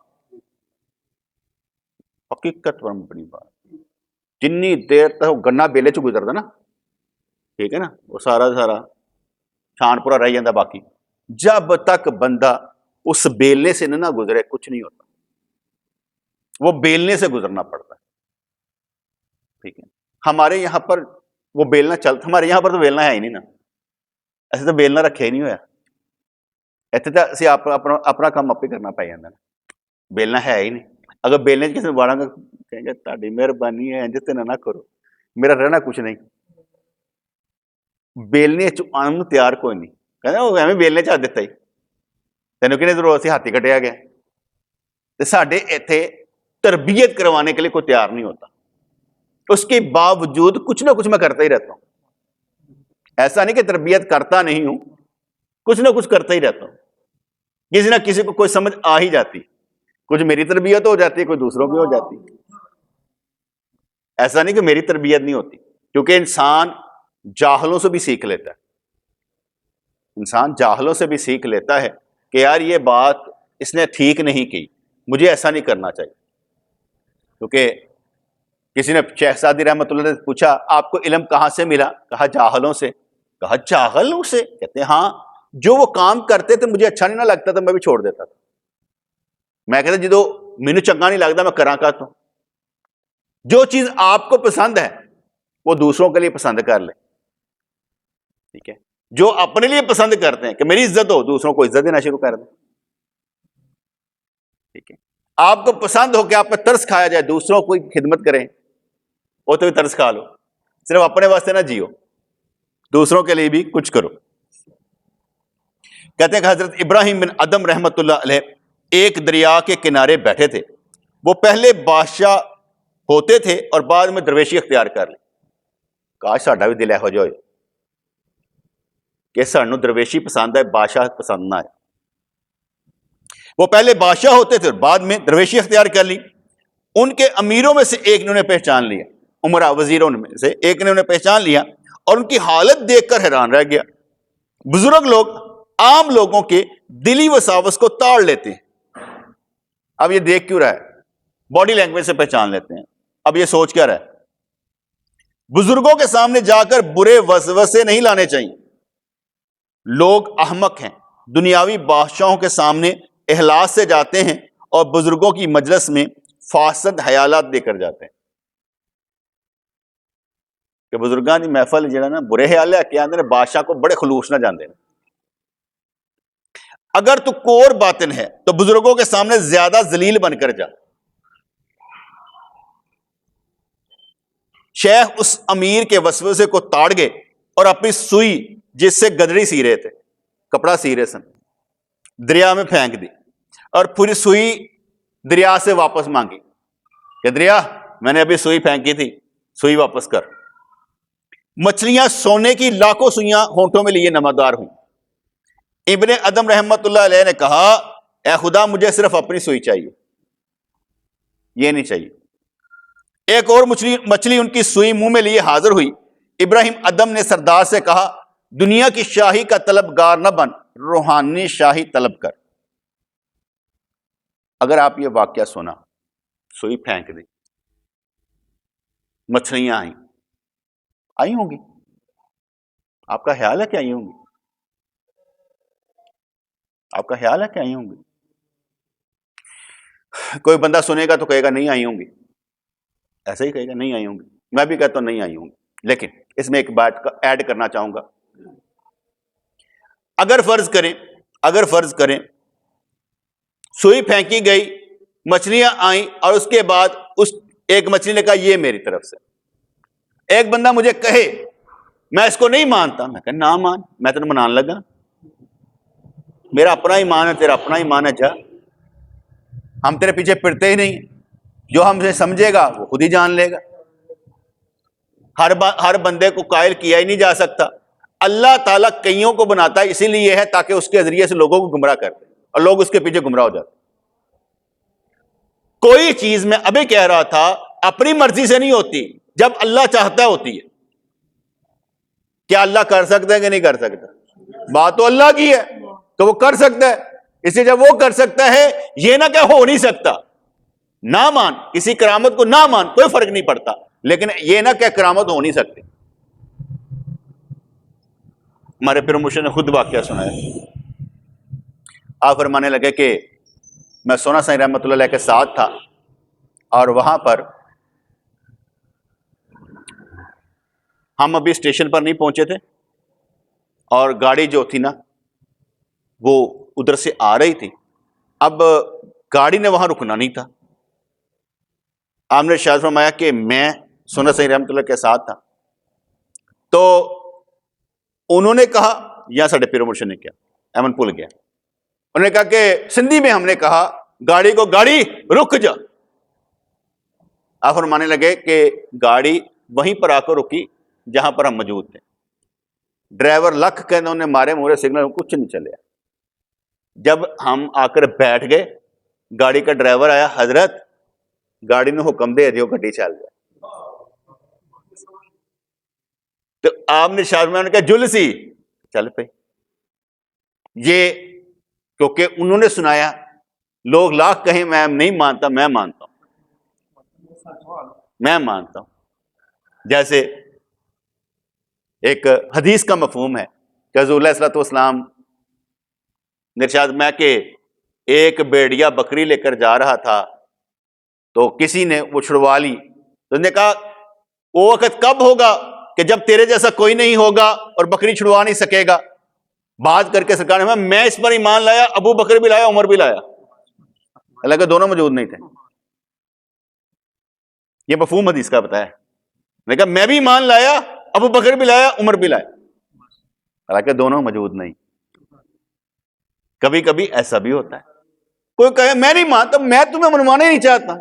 حقیقت پر بڑی بات, جنی دیر تک وہ گنا بیلے چ گزرتا نا, ٹھیک ہے نا, وہ سارا چھان پورا رہ جاتا. باقی جب تک بندہ اس بیلنے سے نہ گزرے کچھ نہیں ہوتا. وہ بیلنے سے گزرنا پڑتا ہے, ٹھیک ہے. ہمارے یہاں پر وہ بیلنا چلتا, ہمارے یہاں پر تو بیلنا ہے ہی نہیں نا, ایسے تو بیلنا رکھے ہی نہیں ہوا. اتنے تو اسی اپنا کام آپ ہی کرنا پی جاتا نا, بیلنا ہے ہی نہیں. اگر بیلنے کسی نے باڑا گا کہیں گے تاری مہربانی ہے جتنے نہ کرو, میرا رہنا کچھ نہیں. بیلنے چن تیار کوئی نہیں, کہنا وہ ایویں بیلنے چ دیتا ہی, تینوں کہ ضرورت سے ہاتھی کٹیا گیا. تو ساڈے اتنے تربیت کروانے کے لیے کوئی تیار نہیں ہوتا. اس کے باوجود کچھ نہ کچھ میں کرتا ہی رہتا ہوں. ایسا نہیں کہ تربیت کرتا نہیں ہوں, کچھ نہ کچھ کرتا ہی رہتا ہوں. کسی نہ کسی کو کوئی سمجھ آ ہی جاتی, کچھ میری تربیت ہو جاتی ہے, کوئی دوسروں کی ہو جاتی. ایسا نہیں کہ میری تربیت نہیں ہوتی, کیونکہ انسان جاہلوں سے بھی سیکھ لیتا ہے. انسان جاہلوں سے بھی سیکھ لیتا ہے کہ یار یہ بات اس نے ٹھیک نہیں کی, مجھے ایسا نہیں کرنا چاہیے. کیونکہ کسی نے شہزادی رحمت اللہ سے پوچھا, آپ کو علم کہاں سے ملا؟ کہا جاہلوں سے. کہا جاہلوں سے؟ کہتے ہیں ہاں, جو وہ کام کرتے تھے مجھے اچھا نہیں نہ لگتا تھا, میں بھی چھوڑ دیتا تھا. میں کہتا جدو مینوں چنگا نہیں لگتا میں کراں کا تو. جو چیز آپ کو پسند ہے وہ دوسروں کے لیے پسند کر لیں. ٹھیک ہے, جو اپنے لیے پسند کرتے ہیں کہ میری عزت ہو, دوسروں کو عزت دینا شروع کر دیں. ٹھیک ہے, آپ کو پسند ہو کہ آپ پہ ترس کھایا جائے, دوسروں کو خدمت کریں, وہ تو بھی ترس کھا لو, صرف اپنے واسطے نہ جیو, دوسروں کے لیے بھی کچھ کرو. کہتے ہیں کہ حضرت ابراہیم بن ادم رحمت اللہ علیہ ایک دریا کے کنارے بیٹھے تھے. وہ پہلے بادشاہ ہوتے تھے اور بعد میں درویشی اختیار کر لی. کاش ساڈا بھی دل ہو جائے کہ سانو درویشی پسند ہے, بادشاہ پسند نہ ہے. وہ پہلے بادشاہ ہوتے تھے اور بعد میں درویشی اختیار کر لی. ان کے امیروں میں سے ایک نے انہیں پہچان لیا, عمرہ وزیروں میں سے ایک نے انہیں پہچان لیا اور ان کی حالت دیکھ کر حیران رہ گیا. بزرگ لوگ عام لوگوں کے دلی وساوس کو تاڑ لیتے ہیں. اب یہ دیکھ کیوں رہا ہے؟ باڈی لینگویج سے پہچان لیتے ہیں. اب یہ سوچ کیا رہا ہے؟ بزرگوں کے سامنے جا کر برے وسوسے نہیں لانے چاہیے. لوگ احمق ہیں, دنیاوی بادشاہوں کے سامنے احلاس سے جاتے ہیں اور بزرگوں کی مجلس میں فاسد خیالات دے کر جاتے ہیں. کہ بزرگان کی محفل جہاں نا برے خیال ہے کہ آدھے بادشاہ کو بڑے خلوص نہ جاندے ہیں. اگر تو کور باطن ہے تو بزرگوں کے سامنے زیادہ ذلیل بن کر جا. شیخ اس امیر کے وسوسے کو تاڑ گئے اور اپنی سوئی جس سے گدڑی سی رہے تھے, کپڑا سی رہے سن, دریا میں پھینک دی اور پوری سوئی دریا سے واپس مانگی کہ دریا میں نے ابھی سوئی پھینکی تھی, سوئی واپس کر. مچھلیاں سونے کی لاکھوں سوئیاں ہونٹوں میں لیے نمودار ہوں. ابن ادم رحمت اللہ علیہ نے کہا اے خدا مجھے صرف اپنی سوئی چاہیے, یہ نہیں چاہیے. ایک اور مچھلی ان کی سوئی منہ میں لیے حاضر ہوئی. ابراہیم ادم نے سردار سے کہا دنیا کی شاہی کا طلبگار نہ بن, روحانی شاہی طلب کر. اگر آپ یہ واقعہ سنا, سوئی پھینک دی, مچھلیاں آئی ہوں گی, آپ کا خیال ہے کہ آئی ہوں گی؟ آپ کا خیال ہے کہ آئی ہوں گی؟ کوئی بندہ سنے گا تو کہے گا نہیں آئی ہوں گی, ایسا ہی کہے گا نہیں آئی ہوں گی. میں بھی کہتا ہوں نہیں آئی ہوں گی, لیکن اس میں ایک بات کا ایڈ کرنا چاہوں گا. اگر فرض کریں سوئی پھینکی گئی, مچھلیاں آئیں اور اس کے بعد اس ایک مچھلی نے کہا یہ میری طرف سے. ایک بندہ مجھے کہے میں اس کو نہیں مانتا, میں کہا نہ مان, میں تینوں منان لگا, میرا اپنا ایمان ہے, تیرا اپنا ایمان ہے, جا, ہم تیرے پیچھے پڑتے ہی نہیں. جو ہم سے سمجھے گا وہ خود ہی جان لے گا. ہر بندے کو قائل کیا ہی نہیں جا سکتا. اللہ تعالیٰ کئیوں کو بناتا ہے اسی لیے ہے تاکہ اس کے ذریعے سے لوگوں کو گمراہ کرتے اور لوگ اس کے پیچھے گمراہ ہو جاتے. کوئی چیز میں ابھی کہہ رہا تھا اپنی مرضی سے نہیں ہوتی, جب اللہ چاہتا ہوتی ہے. کیا اللہ کر سکتا ہے کہ نہیں کر سکتا؟ بات تو اللہ کی ہے تو وہ کر سکتا ہے. اس لیے جب وہ کر سکتا ہے یہ نہ کہ ہو نہیں سکتا. نہ مان, کسی کرامت کو نہ مان, کوئی فرق نہیں پڑتا, لیکن یہ نہ کہ کرامت ہو نہیں سکتی. ہمارے پیر مرشد نے خود واقعہ سنایا. آپ فرمانے لگے کہ میں سونا سائیں رحمت اللہ علیہ کے ساتھ تھا اور وہاں پر ہم ابھی اسٹیشن پر نہیں پہنچے تھے اور گاڑی جو تھی نا وہ ادھر سے آ رہی تھی. اب گاڑی نے وہاں رکنا نہیں تھا. آپ نے ارشاد فرمایا کہ میں سونا سائیں رحمت اللہ کے ساتھ تھا, تو انہوں نے کہا, یا ساڈے پیر مرشد نے کیا ایمن بھول گیا, انہوں نے کہا کہ سندھی میں ہم نے کہا گاڑی کو گاڑی رک جا. آپ فرمانے لگے کہ گاڑی وہیں پر آ کر رکی جہاں پر ہم موجود تھے. ڈرائیور لکھ کے انہوں نے مارے مورے سگنل, کچھ نہیں چلے. جب ہم آ کر بیٹھ گئے, گاڑی کا ڈرائیور آیا, حضرت گاڑی نے حکم دے دیو گڈی چل جائے. تو آپ نے شاید میں نے کہا جلسی چل پہ. یہ کیونکہ انہوں نے سنایا, لوگ لاکھ کہیں میں نہیں مانتا, میں مانتا ہوں, میں مانتا ہوں. جیسے ایک حدیث کا مفہوم ہے کہ حضور علیہ الصلوۃ والسلام نے ارشاد میں کہ ایک بیڑیا بکری لے کر جا رہا تھا تو کسی نے وہ چھڑوا لی, تو نے کہا وہ وقت کب ہوگا کہ جب تیرے جیسا کوئی نہیں ہوگا اور بکری چھڑوا نہیں سکے گا. بات کر کے سرکار نے میں اس پر ایمان لایا, ابو بکر بھی لایا, عمر بھی لایا, حالانکہ دونوں موجود نہیں تھے. یہ مفہوم حدیث کا بتایا. لیکن میں بھی ایمان لایا, ابو بکر بھی لایا, عمر بھی لایا, حالانکہ دونوں موجود نہیں. کبھی کبھی ایسا بھی ہوتا ہے, کوئی کہے میں نہیں مانتا, میں تمہیں منوانا ہی نہیں چاہتا.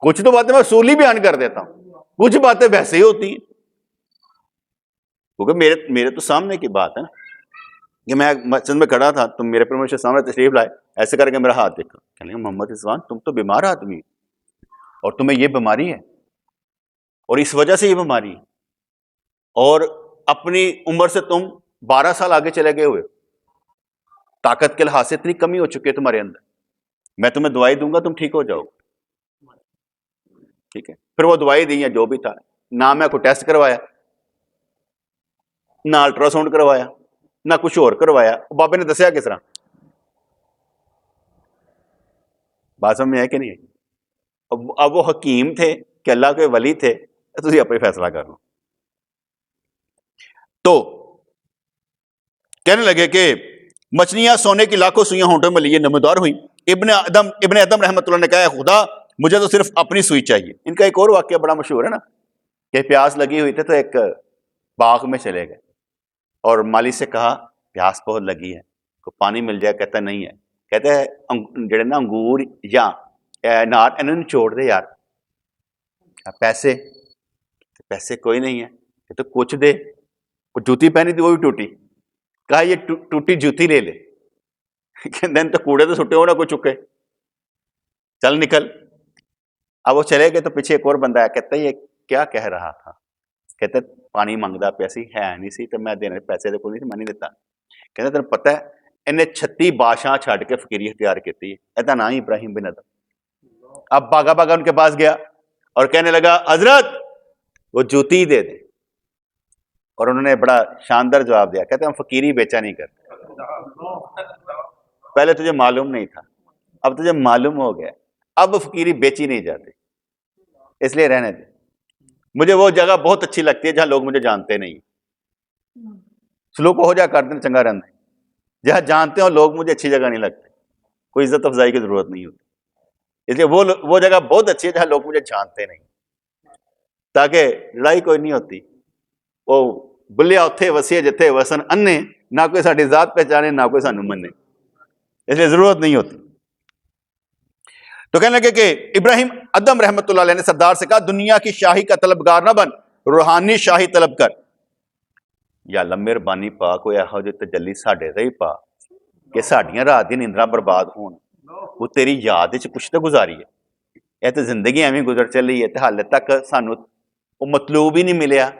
کچھ تو باتیں میں اصولی بیان کر دیتا ہوں, کچھ باتیں ویسے ہی ہوتی ہیں. کیونکہ میرے تو سامنے کی بات ہے نا, کہ میں مسجد میں کھڑا تھا, تم میرے پر سامنے تشریف لائے, ایسے کر کے میرا ہاتھ دیکھا, کہنے لگے محمد رضوان تم تو بیمار آدمی اور تمہیں یہ بیماری ہے اور اس وجہ سے یہ بیماری ہے, اور اپنی عمر سے تم 12 سال آگے چلے گئے ہوئے, طاقت کے لحاظ سے اتنی کمی ہو چکی ہے تمہارے اندر, میں تمہیں دوائی دوں گا تم ٹھیک ہو جاؤ. ٹھیک ہے, پھر وہ دوائی دی ہے جو بھی تھا, نہ میں کوئی ٹیسٹ کروایا, نہ الٹرا ساؤنڈ کروایا, نہ کچھ اور کروایا. بابے نے دسیا کس طرح, بات سمجھ میں ہے کہ نہیں ہے؟ اب وہ حکیم تھے کہ اللہ کے ولی تھے, تسی اپنے فیصلہ کر لو. تو کہنے لگے کہ مچھلیاں سونے کی لاکھوں سوئیاں ہونٹوں میں لیے نمودار ہوئی. ابن ادم رحمۃ اللہ نے کہا خدا مجھے تو صرف اپنی سوئی چاہیے. ان کا ایک اور واقعہ بڑا مشہور ہے نا, کہ پیاس لگی ہوئی تھی تو ایک باغ میں چلے گئے اور مالی سے کہا پیاس بہت لگی ہے, کو پانی مل جائے. کہتا نہیں ہے. کہتے ہیں جڑے نا انگور یا نار انہوں نے چھوڑ دے یار. پیسے کوئی نہیں ہے. کہ تو کچھ دے. کوئی جوتی پہنی تھی وہ بھی ٹوٹی. کہا یہ ٹوٹی جوتی لے لے. دن تو کوڑے تو سٹے ہو نہ کوئی چکے, چل نکل. اب وہ چلے گئے تو پیچھے ایک اور بندہ ہے, کہتا یہ کیا کہہ رہا تھا. کہتے پانی منگتا پیا سی, ہے نہیں سی تو میں دینے پیسے تو کوئی نہیں سی, میں نہیں دیتا. کہتے تمہیں پتہ ہے انہیں 36 بادشاہ چھڈ کے فقیری اختیار کی ہے. ایسا نام ہی ابراہیم بن ادم. اب بھاگا بھاگا ان کے پاس گیا اور کہنے لگا حضرت وہ جوتی دے دے. اور انہوں نے بڑا شاندار جواب دیا, کہتے ہم فقیری بیچا نہیں کرتے. پہلے تجھے معلوم نہیں تھا, اب تجھے معلوم ہو گیا. اب فقیری بیچی نہیں جاتی, اس لیے رہنے دے. مجھے وہ جگہ بہت اچھی لگتی ہے جہاں لوگ مجھے جانتے نہیں. سلوک ہو جا کرتے ہیں چنگا رہنا. جہاں جانتے ہو لوگ مجھے اچھی جگہ نہیں لگتے, کوئی عزت افزائی کی ضرورت نہیں ہوتی. اس لیے وہ جگہ بہت اچھی ہے جہاں لوگ مجھے جانتے نہیں, تاکہ لڑائی کوئی نہیں ہوتی. وہ بلیا اتھے وسیع جتھے وسن انے, نہ کوئی ساری ذات پہچانے نہ کوئی سانو منے, اس لیے ضرورت نہیں ہوتی. تو کہنے لگے کہ ابراہیم ادم رحمۃ اللہ علیہ نے سردار سے کہا دنیا کی شاہی کا طلبگار نہ بن, روحانی شاہی طلب کر. یا اللہ مہربانی پا کوئی ایہو جے تجلی ساڈے تے ہی پا کہ ساڈیاں رات دی نیندراں برباد ہون. وہ تیری یاد وچ کچھ تے گزاری ہے. یہ تو زندگی ایویں گزر چلی ہے تے حالے تک سانو وہ مطلوب ہی نہیں ملیا,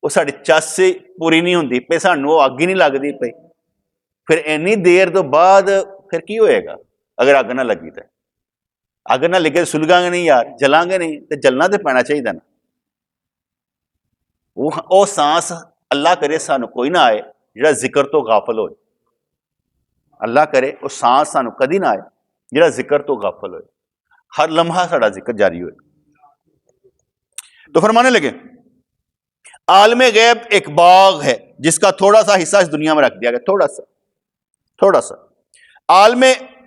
وہ ساڈی چس پوری نہیں ہوندی پئی, سانو وہ اگ ہی نہیں لگدی پئی. پھر اینی دیر تو بعد پھر کی ہوئے گا اگر اگ نہ لگی تے؟ اگ نہ لگے سلگاں گے نہیں یار, جلاں گے نہیں, تے جلنا تے پینا چاہیے نا. وہ سانس اللہ کرے سانو کوئی نہ آئے جڑا ذکر تو غافل ہوئے. اللہ کرے وہ سانس سانو کدی نہ آئے جڑا ذکر تو غافل ہوئے. ہر لمحہ ساڈا ذکر جاری ہوئے. تو فرمانے لگے عالم غیب ایک باغ ہے جس کا تھوڑا سا حصہ اس دنیا میں رکھ دیا گیا, تھوڑا سا. عالم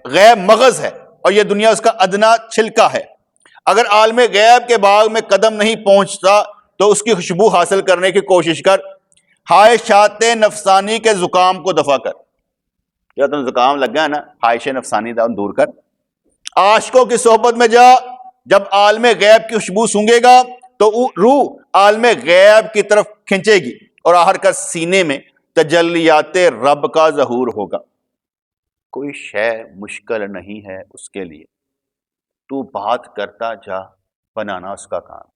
غیب مغز ہے اور یہ دنیا اس کا ادنا چھلکا ہے. اگر عالم غیب کے باغ میں قدم نہیں پہنچتا تو اس کی خوشبو حاصل کرنے کی کوشش کر. خواہشات نفسانی کے زکام کو دفع کر. یا تم زکام لگا ہے نا, خواہش نفسانی دا دور کر. عاشقوں کی صحبت میں جا, جب عالم غیب کی خوشبو سونگے گا تو روح عالم غیب کی طرف کھنچے گی اور آخر کر سینے میں تجلیات رب کا ظہور ہوگا. کوئی شے مشکل نہیں ہے اس کے لیے, تو بات کرتا جا, بنانا اس کا کام.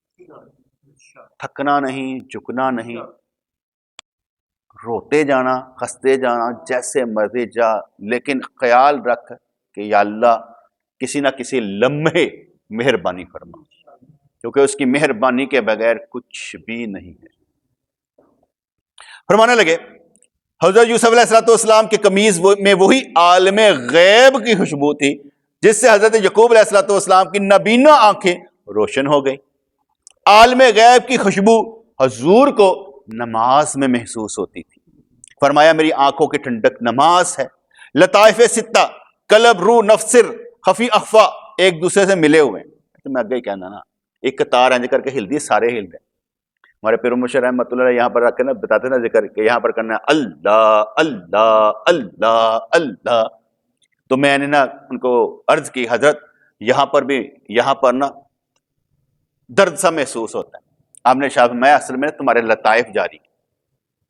تھکنا نہیں, جھکنا نہیں, روتے جانا, ہنستے جانا, جیسے مرضی جا, لیکن خیال رکھ کہ یا اللہ کسی نہ کسی لمحے مہربانی فرما, کیونکہ اس کی مہربانی کے بغیر کچھ بھی نہیں ہے. فرمانے لگے حضرت یوسف علیہ السلام کی قمیض میں وہی عالم غیب کی خوشبو تھی جس سے حضرت یعقوب علیہ السلام کی نبینا آنکھیں روشن ہو گئی. عالم غیب کی خوشبو حضور کو نماز میں محسوس ہوتی تھی. فرمایا میری آنکھوں کی ٹھنڈک نماز ہے. لطائف ستہ قلب روح نفسر خفی اخفا ایک دوسرے سے ملے ہوئے ہیں. تو میں آگے ہی کہنا نا ایک قطار انج کر کے ہل دی سارے ہل گئے. ہمارے پیر مرشد رحمۃ اللہ یہاں پر رکھ کے نا بتاتے نا ذکر کہ یہاں پر کرنا ہے اللہ اللہ اللہ اللہ. تو میں نے نا ان کو عرض کی حضرت یہاں پر بھی یہاں پر نا درد سا محسوس ہوتا ہے. آپ نے شاہ میں اصل میں تمہارے لطائف جاری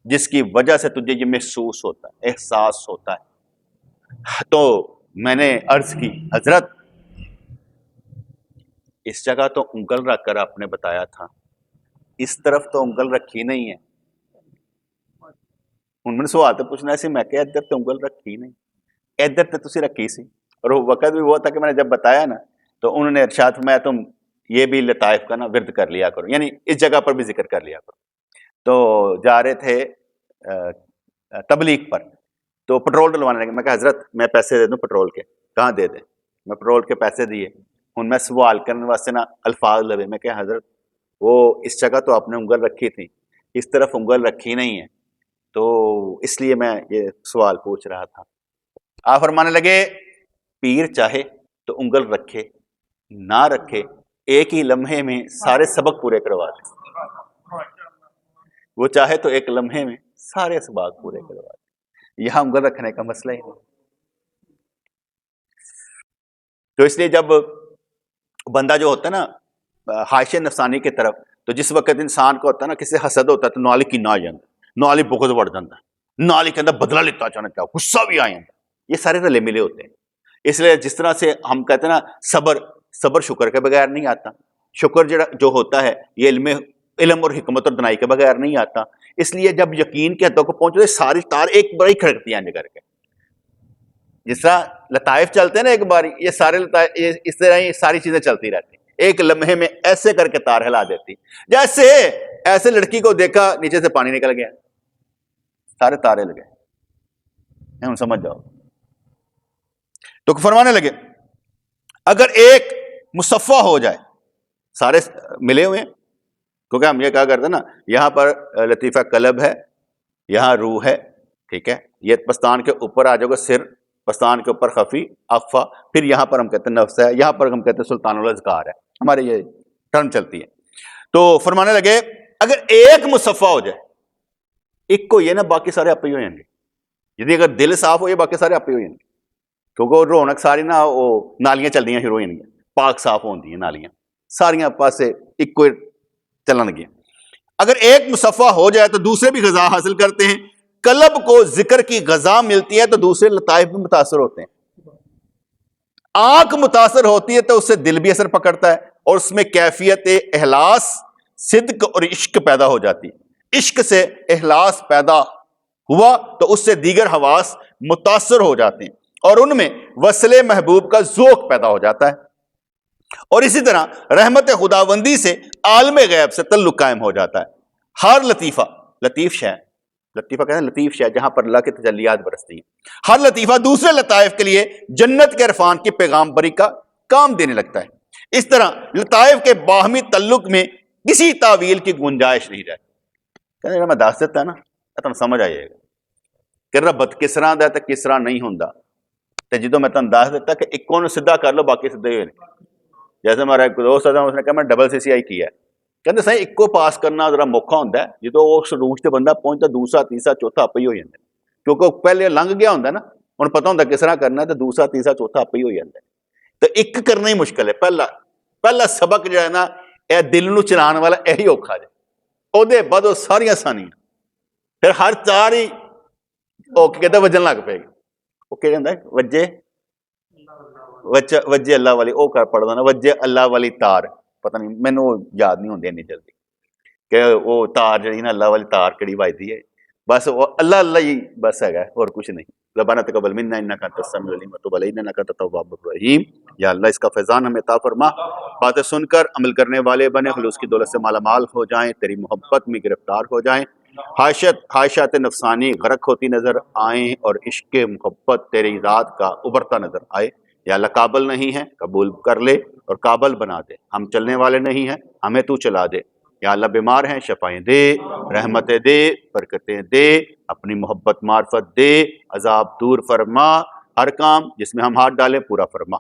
جس کی وجہ سے تجھے یہ محسوس ہوتا ہے احساس ہوتا ہے. تو میں نے عرض کی حضرت اس جگہ تو انگل رکھ کر آپ نے بتایا تھا, اس طرف تو انگل رکھی نہیں ہے. ہوں میں نے سوال تو پوچھنا سی میں کہ ادھر تو انگل رکھی نہیں, ادھر تو تسی رکھی سی. اور وہ وقت بھی وہ تھا کہ میں نے جب بتایا نا تو انہوں نے ارشاد فرمایا تم یہ بھی لطائف کا نا ورد کر لیا کرو, یعنی اس جگہ پر بھی ذکر کر لیا کرو. تو جا رہے تھے تبلیغ پر تو پٹرول ڈلوانے لگے. میں کہا حضرت میں پیسے دے دوں پٹرول کے, کہاں دے دیں. میں پٹرول کے پیسے دیے. ہوں میں سوال کرنے واسطے نا الفاظ لبے. میں کہ حضرت وہ اس جگہ تو آپ نے انگل رکھی تھی, اس طرف انگل رکھی نہیں ہے, تو اس لیے میں یہ سوال پوچھ رہا تھا. آپ فرمانے لگے پیر چاہے تو انگل رکھے نہ رکھے ایک ہی لمحے میں سارے سبق پورے کروا دے. وہ چاہے تو ایک لمحے میں سارے سبق پورے کروا دے. یہاں انگل رکھنے کا مسئلہ ہی نہیں. تو اس لیے جب بندہ جو ہوتا ہے نا حاشیہ نفسانی کی طرف, تو جس وقت انسان کو ہوتا ہے نا کسی حسد ہوتا ہے تو نالی کی نہ آ جاتا, نالی بغض بڑھ جاتا ہے, نالی کے اندر بدلہ لیتا جانا چاہتا, غصہ بھی آ جاتا. یہ سارے رلے ملے ہوتے ہیں. اس لیے جس طرح سے ہم کہتے ہیں نا صبر شکر کے بغیر نہیں آتا. شکر جو ہوتا ہے یہ علم اور حکمت اور دنائی کے بغیر نہیں آتا. اس لیے جب یقین کے حدوں کو پہنچے ساری تار ایک بڑی کھڑکتی ہیں کر کے, جس طرح لطائف چلتے ہیں نا ایک بار, یہ سارے لطائف اس طرح ہی ساری چیزیں چلتی رہتی ہیں. ایک لمحے میں ایسے کر کے تار ہلا دیتی. جیسے ایسے لڑکی کو دیکھا نیچے سے پانی نکل گیا, سارے تارے لگے. ہم سمجھ جاؤ. تو فرمانے لگے اگر ایک مصفہ ہو جائے, سارے ملے ہوئے ہیں کیونکہ ہم یہ کہا کرتے ہیں نا یہاں پر لطیفہ قلب ہے, یہاں روح ہے, ٹھیک ہے, یہ پستان کے اوپر آ جاؤ گا سر, پستان کے اوپر خفی اخفا, پھر یہاں پر ہم کہتے ہیں نفس ہے, یہاں پر ہم کہتے ہیں سلطان الاذکار ہے, ہمارے یہ ٹرم چلتی ہے. تو فرمانے لگے اگر ایک مصفہ ہو جائے, ایک کو یہ نا باقی سارے آپ ہی ہو جائیں گے. یعنی اگر دل صاف ہو یہ باقی سارے آپ ہی ہو جائیں گے, کیونکہ رونق ساری نا وہ نالیاں چلدیاں شروع ہو جائیں گی, پاک صاف ہوندی ہیں نالیاں ساریاں پاسے ایک کو چلن گیا. اگر ایک مصفہ ہو جائے تو دوسرے بھی غذا حاصل کرتے ہیں. قلب کو ذکر کی غذا ملتی ہے تو دوسرے لطائف بھی متاثر ہوتے ہیں. آنکھ متاثر ہوتی ہے تو اس سے دل بھی اثر پکڑتا ہے اور اس میں کیفیت اخلاص صدق اور عشق پیدا ہو جاتی ہے. عشق سے اخلاص پیدا ہوا تو اس سے دیگر حواس متاثر ہو جاتے ہیں اور ان میں وصل محبوب کا ذوق پیدا ہو جاتا ہے. اور اسی طرح رحمت خداوندی سے عالم غیب سے تعلق قائم ہو جاتا ہے. ہر لطیفہ, لطیف شے, لطیفہ کہتے ہیں لطیف شے جہاں پر اللہ کی تجلیات برستی ہیں. ہر لطیفہ دوسرے لطائف کے لیے جنت کے عرفان کی پیغام بری کا کام دینے لگتا ہے. اس طرح لطائف کے باہمی تعلق میں کسی تعویل کی گنجائش نہیں رہتی. کہتے ہیں میں دس دیتا نا تم سمجھ آئیے گا کہ ربط کس طرح دا تو کس طرح نہیں ہوندا. تو جدو میں تم دس دیتا کہ ایک کو سیدھا کر لو باقی سیدھے ہوئے نہیں. جیسے ہمارا ایک دوست تھا اس نے کہا میں ڈبل CCI کیا ہے. کہتے صحیح ایک کو پاس کرنا ذرا موقع ہوتا ہے جدو اس روج سے بندہ پہنچتا دوسرا تیسرا چوتھا آپ ہی ہو جاتا ہے, کیونکہ پہلے لنگ گیا ہوتا ہے نا, انہیں پتا ہوتا کس طرح کرنا ہے تو دوسرا تیسرا چوتھا آپ ہی ہو جاتا ہے. تو ایک کرنا ہی مشکل ہے. پہلا سبق جو ہے نا یہ دل نو چلان والا یہی اوکھا جائے, وہ دے بعد وہ ساریاں سانیاں پھر ہر چار ہی کہتے وجن لگ پے گی. وہ کہ وجے وجے اللہ والی وہ کر پڑھتا نا وجے اللہ والی تار, پتہ نہیں مینوں یاد نہیں ہوندی اتنی جلدی کہ وہ تار جہی نا اللہ والی تار کہڑی وجدی ہے. بس وہ اللہ اللہ ہی بس ہے اور کچھ نہیں. ربنا تقبل منا انک انت السمیع العلیم وتب علینا انک انت التواب الرحیم. یا اللہ اس کا فیضان ہمیں عطا فرما, باتیں سن کر عمل کرنے والے بنے, خلوص کی دولت سے مالا مال ہو جائیں, تیری محبت میں گرفتار ہو جائیں, خواہشات نفسانی غرق ہوتی نظر آئیں اور عشق محبت تیری ذات کا ابھرتا نظر آئے. یا اللہ قابل نہیں ہے قبول کر لے اور قابل بنا دے، ہم چلنے والے نہیں ہیں ہمیں تو چلا دے، یا اللہ بیمار ہیں شفائیں دے، رحمتیں دے، برکتیں دے، اپنی محبت معرفت دے، عذاب دور فرما، ہر کام جس میں ہم ہاتھ ڈالیں پورا فرما۔